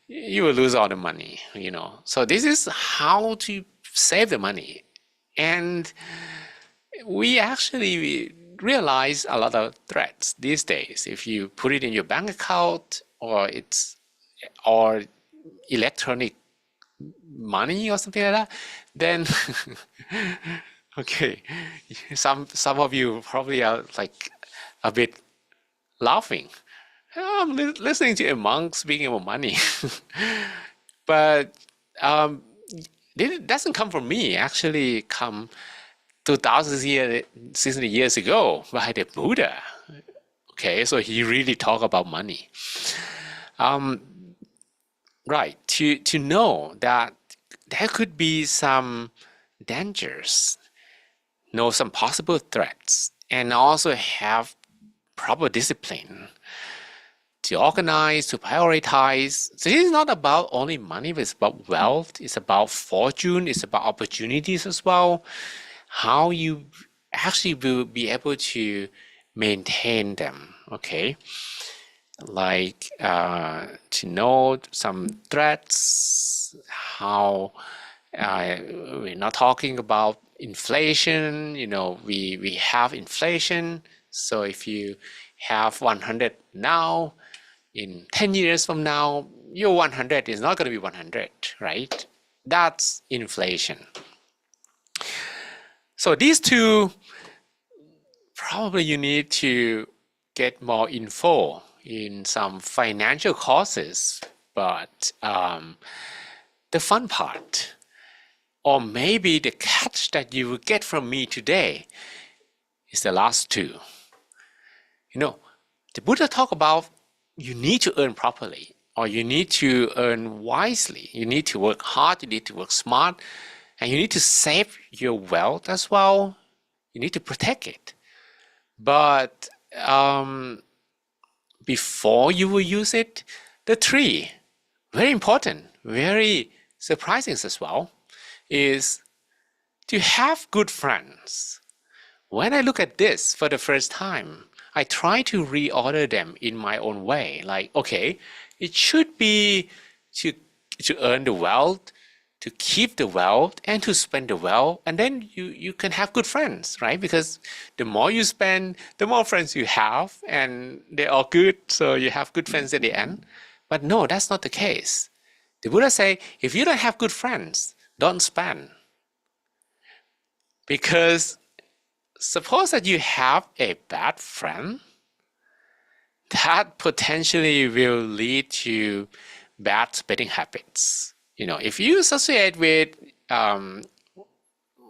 you will lose all the money. So this is how to save the money. And we actually realize a lot of threats these days. If you put it in your bank account or electronic money or something like that, then okay, some of you probably are like a bit laughing. I'm listening to a monk speaking about money, but it doesn't come from me. Actually, come 2,600 years ago by the Buddha. Okay, so he really talked about money. Right, to know that there could be some dangers, know some possible threats, and also have proper discipline to organize, to prioritize. So this is not about only money, but it's about wealth, it's about fortune, it's about opportunities as well. How you actually will be able to maintain them, okay? like to know some threats, how we're not talking about inflation. We have inflation. So if you have 100 now, in 10 years from now, your 100 is not going to be 100, right? That's inflation. So these two, probably you need to get more info in some financial courses. But the fun part, or maybe the catch that you will get from me today, is the last two. The Buddha talk about you need to earn properly, or you need to earn wisely. You need to work hard, you need to work smart, and you need to save your wealth as well. You need to protect it. But before you will use it, the three, very important, very surprising as well, is to have good friends. When I look at this for the first time, I try to reorder them in my own way. Like, okay, it should be to earn the wealth, to keep the wealth, and to spend the wealth, and then you can have good friends, right? Because the more you spend, the more friends you have, and they're all good, so you have good friends at the end. But no, that's not the case. The Buddha say, if you don't have good friends, don't spend. Because suppose that you have a bad friend, that potentially will lead to bad spending habits. If you associate with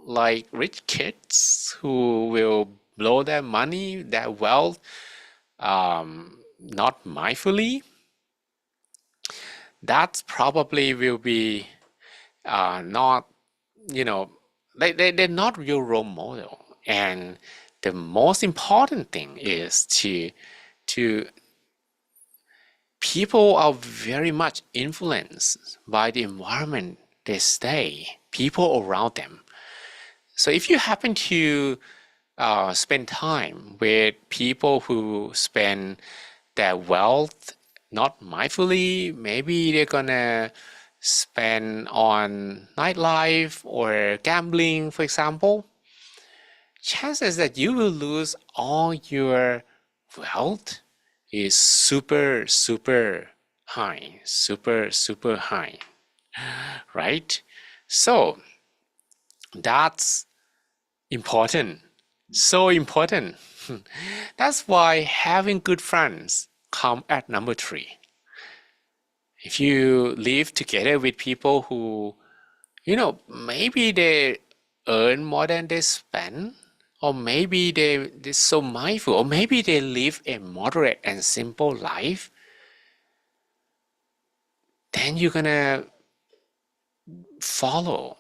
like rich kids who will blow their money, their wealth, not mindfully, that probably will be not, they're not your role model. And the most important thing is to people are very much influenced by the environment they stay, people around them. So if you happen to spend time with people who spend their wealth not mindfully, maybe they're gonna spend on nightlife or gambling, for example, chances that you will lose all your wealth is super, super high, super, super high, right? So that's important, so important. That's why having good friends come at number 3. If you live together with people who, maybe they earn more than they spend, or maybe they're so mindful, or maybe they live a moderate and simple life, then you're gonna follow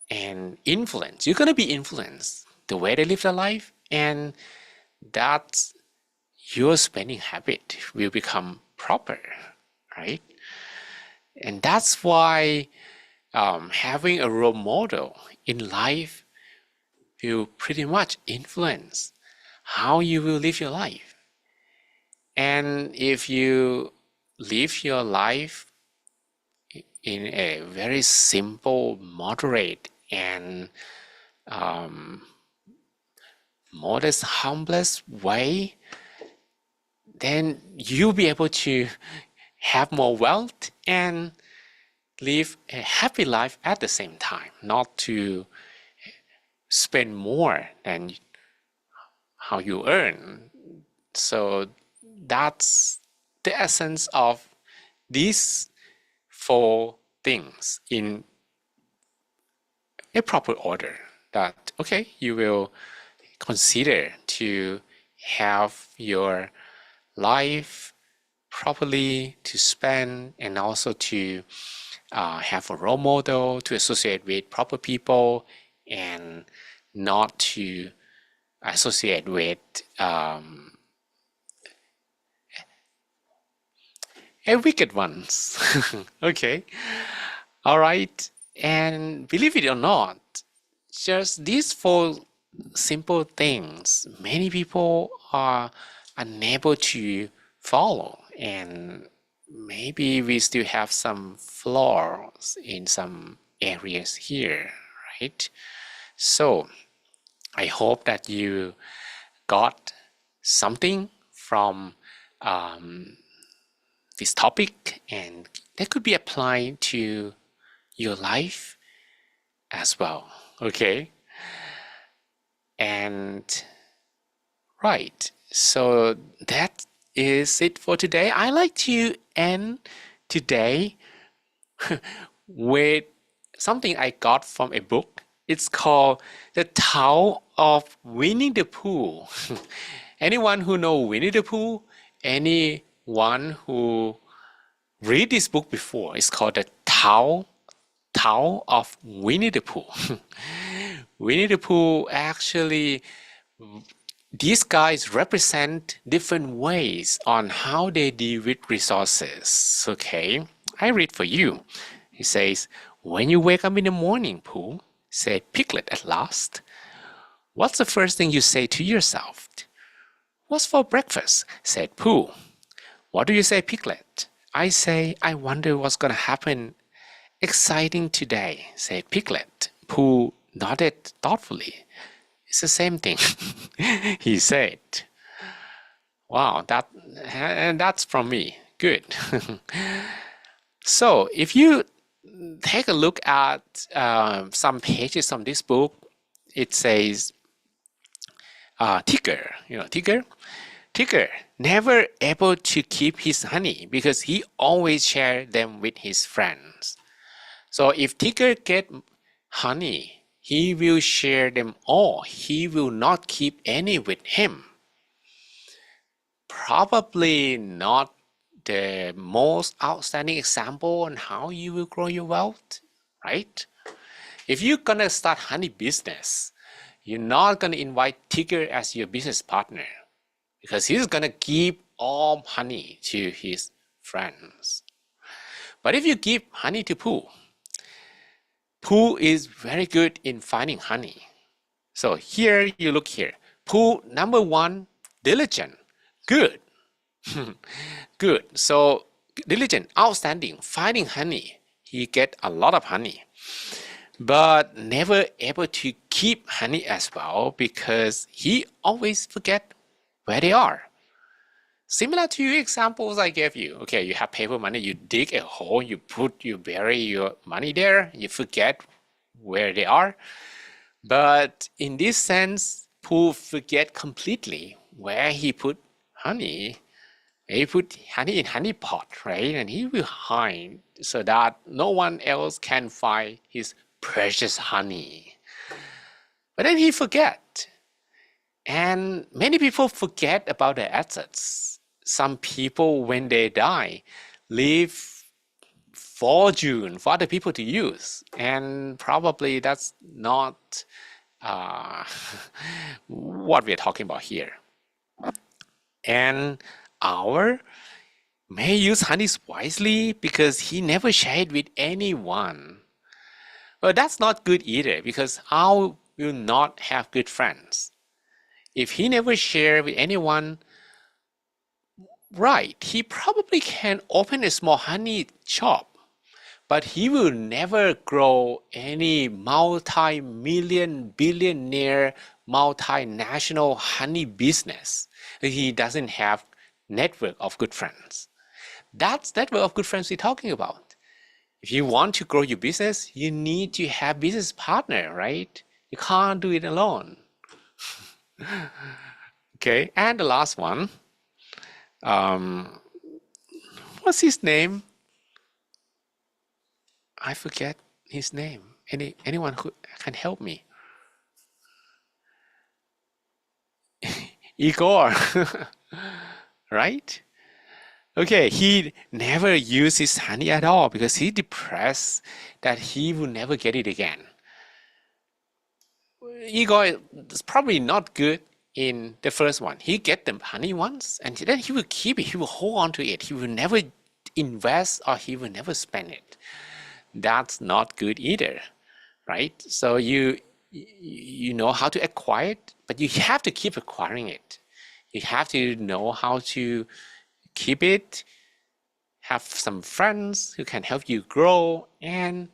and influence. You're gonna be influenced the way they live their life, and that's your spending habit will become proper, right? And that's why having a role model in life will pretty much influence how you will live your life. And if you live your life in a very simple, moderate, and modest, humblest way, then you'll be able to have more wealth and live a happy life at the same time, not to spend more than how you earn. So that's the essence of these 4 things in a proper order, that okay, you will consider to have your life properly, to spend, and also to have a role model, to associate with proper people, and not to associate with wicked ones. Okay, all right. And believe it or not, just these 4 simple things, many people are unable to follow. and maybe we still have some flaws in some areas here, right? So I hope that you got something from this topic, and that could be applied to your life as well. Okay, and right, so that is it for today. I like to end today with something I got from a book. It's called The Tao of Winnie the Pooh. Anyone who know Winnie the Pooh? Anyone who read this book before? It's called The Tao of Winnie the Pooh. Winnie the Pooh actually, these guys represent different ways on how they deal with resources. Okay, I read for you. He says, when you wake up in the morning, Pooh, said Piglet at last, what's the first thing you say to yourself? What's for breakfast? Said Pooh. What do you say, Piglet? I say, I wonder what's gonna happen exciting today, said Piglet. Pooh nodded thoughtfully. It's the same thing, he said. Wow, that's from me. Good. So if you take a look at some pages from this book, it says Tigger, Tigger never able to keep his honey because he always shared them with his friends. So if Tigger get honey, he will share them all. He will not keep any with him. Probably not the most outstanding example on how you will grow your wealth, right? If you're gonna start honey business, you're not gonna invite Tigger as your business partner because he's gonna give all honey to his friends. But if you give honey to Pooh, Pooh is very good in finding honey. So here you look here. Pooh, number one, diligent, good. Good. So diligent, outstanding, finding honey. He get a lot of honey, but never able to keep honey as well because he always forget where they are. Similar to your examples I gave you. Okay, you have paper money, you dig a hole, you bury your money there, you forget where they are. But in this sense, Pooh forget completely where he put honey. He put honey in honey pot, right? And he will hide so that no one else can find his precious honey. But then he forget. And many people forget about their assets. Some people, when they die, leave fortune for other people to use. And probably that's not what we're talking about here. And our may use honey wisely because he never shared with anyone. But that's not good either because Owl will not have good friends. If he never share with anyone, right, he probably can open a small honey shop, but he will never grow any multi-million, billionaire, multinational honey business. He doesn't have network of good friends. That's network of good friends we're talking about. If you want to grow your business, you need to have business partner, right? You can't do it alone. Okay, and the last one. What's his name? I forget his name. Anyone who can help me? Igor, right? Okay, he never used his honey at all because he depressed that he will never get it again. Igor is probably not good in the first one. He get the honey once and then he will keep it. He will hold on to it. He will never invest or he will never spend it. That's not good either, right? So you know how to acquire it, but you have to keep acquiring it. You have to know how to keep it, have some friends who can help you grow, and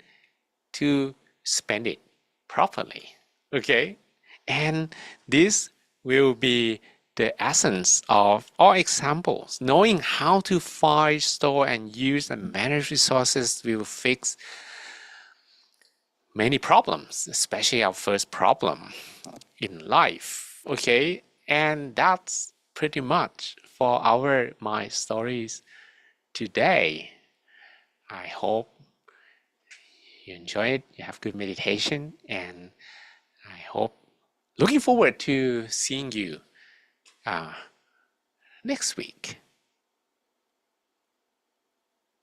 to spend it properly. Okay? And this will be the essence of all examples. Knowing how to find, store, and use and manage resources will fix many problems, especially our first problem in life. Okay? And that's pretty much for our My Stories today. I hope you enjoy it, you have good meditation, and I hope looking forward to seeing you next week.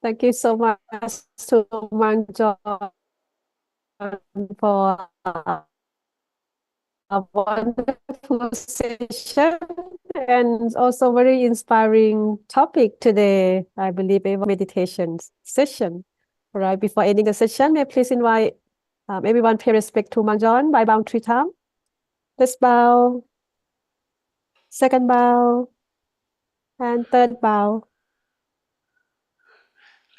Thank you so much to Mang John for a wonderful session and also very inspiring topic today. I believe a meditation session. All right, before ending the session, may I please invite everyone pay respect to Mang John by bowing 3 times. Let's bow, second bow, and third bow.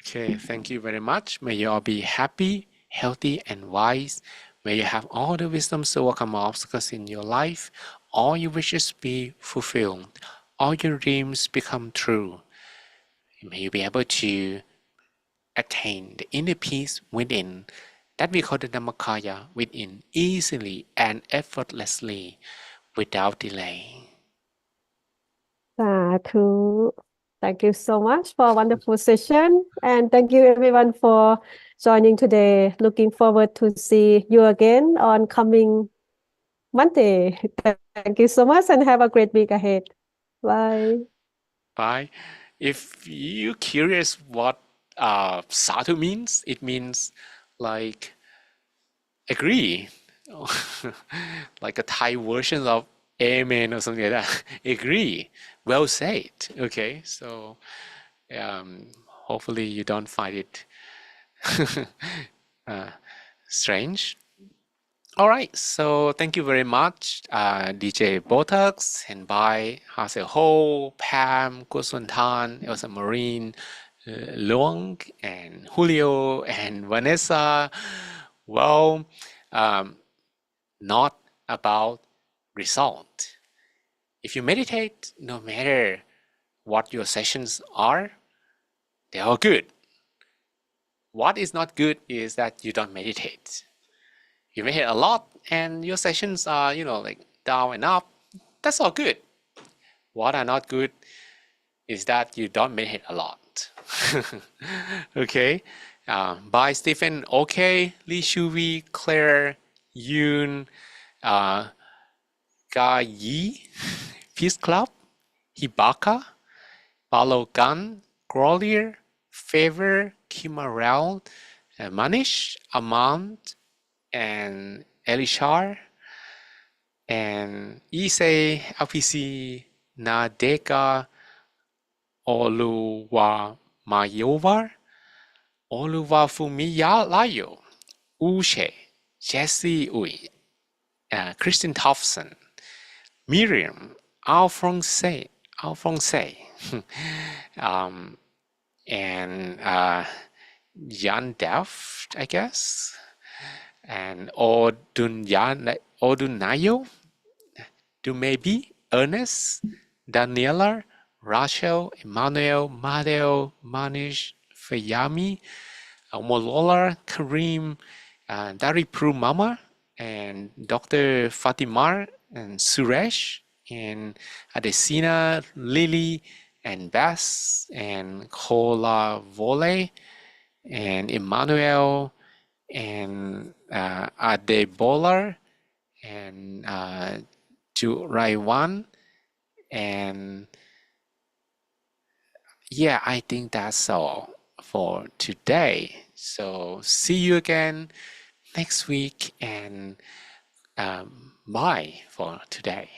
Okay, thank you very much. May you all be happy, healthy, and wise. May you have all the wisdom to overcome obstacles in your life. All your wishes be fulfilled. All your dreams become true. May you be able to attain the inner peace within, that we call the Dhammakaya, within, easily and effortlessly, without delay. Sadhu. Thank you so much for a wonderful session. And thank you everyone for joining today. Looking forward to see you again on coming Monday. Thank you so much and have a great week ahead. Bye. Bye. If you're curious what sadhu means, it means like agree. Like a Thai version of amen or something like that. Agree. Well said. Okay, so hopefully you don't find it strange. All right, so thank you very much, DJ Botox, and by Hazel Ho, Pam, Kusuntan, Elsa Marine, Luong, and Julio, and Vanessa. Well, not about result. If you meditate, no matter what your sessions are, they are good. What is not good is that you don't meditate. You meditate a lot and your sessions are, like down and up. That's all good. What are not good is that you don't meditate a lot. Okay. Bye, Stephen. Okay. Lee Shuvi, Claire, Yoon, Ga Yi, Peace Club, Hibaka, Balogan, Grolier, Favor, Kimarel, Manish, Amand, and Elishar, and Issei, LPC, Nadeka, Oluwamayova, Oluwafumiyalayo, Ushe, Jesse Ui, Christian Thompson, Miriam, Alphonse, and Jan Delft, I guess, and Odunayo, Dumebi, Ernest, Daniela, Rachel, Emmanuel, Madeo, Manish, Fayami, Molola, Kareem, Daripru Mama, and Dr. Fatimar, and Suresh, and Adesina, Lily, and Bess, and Kola Vole, and Emmanuel, and Adebola, and Juraiwan, and yeah, I think that's all for today. So see you again next week, and bye for today.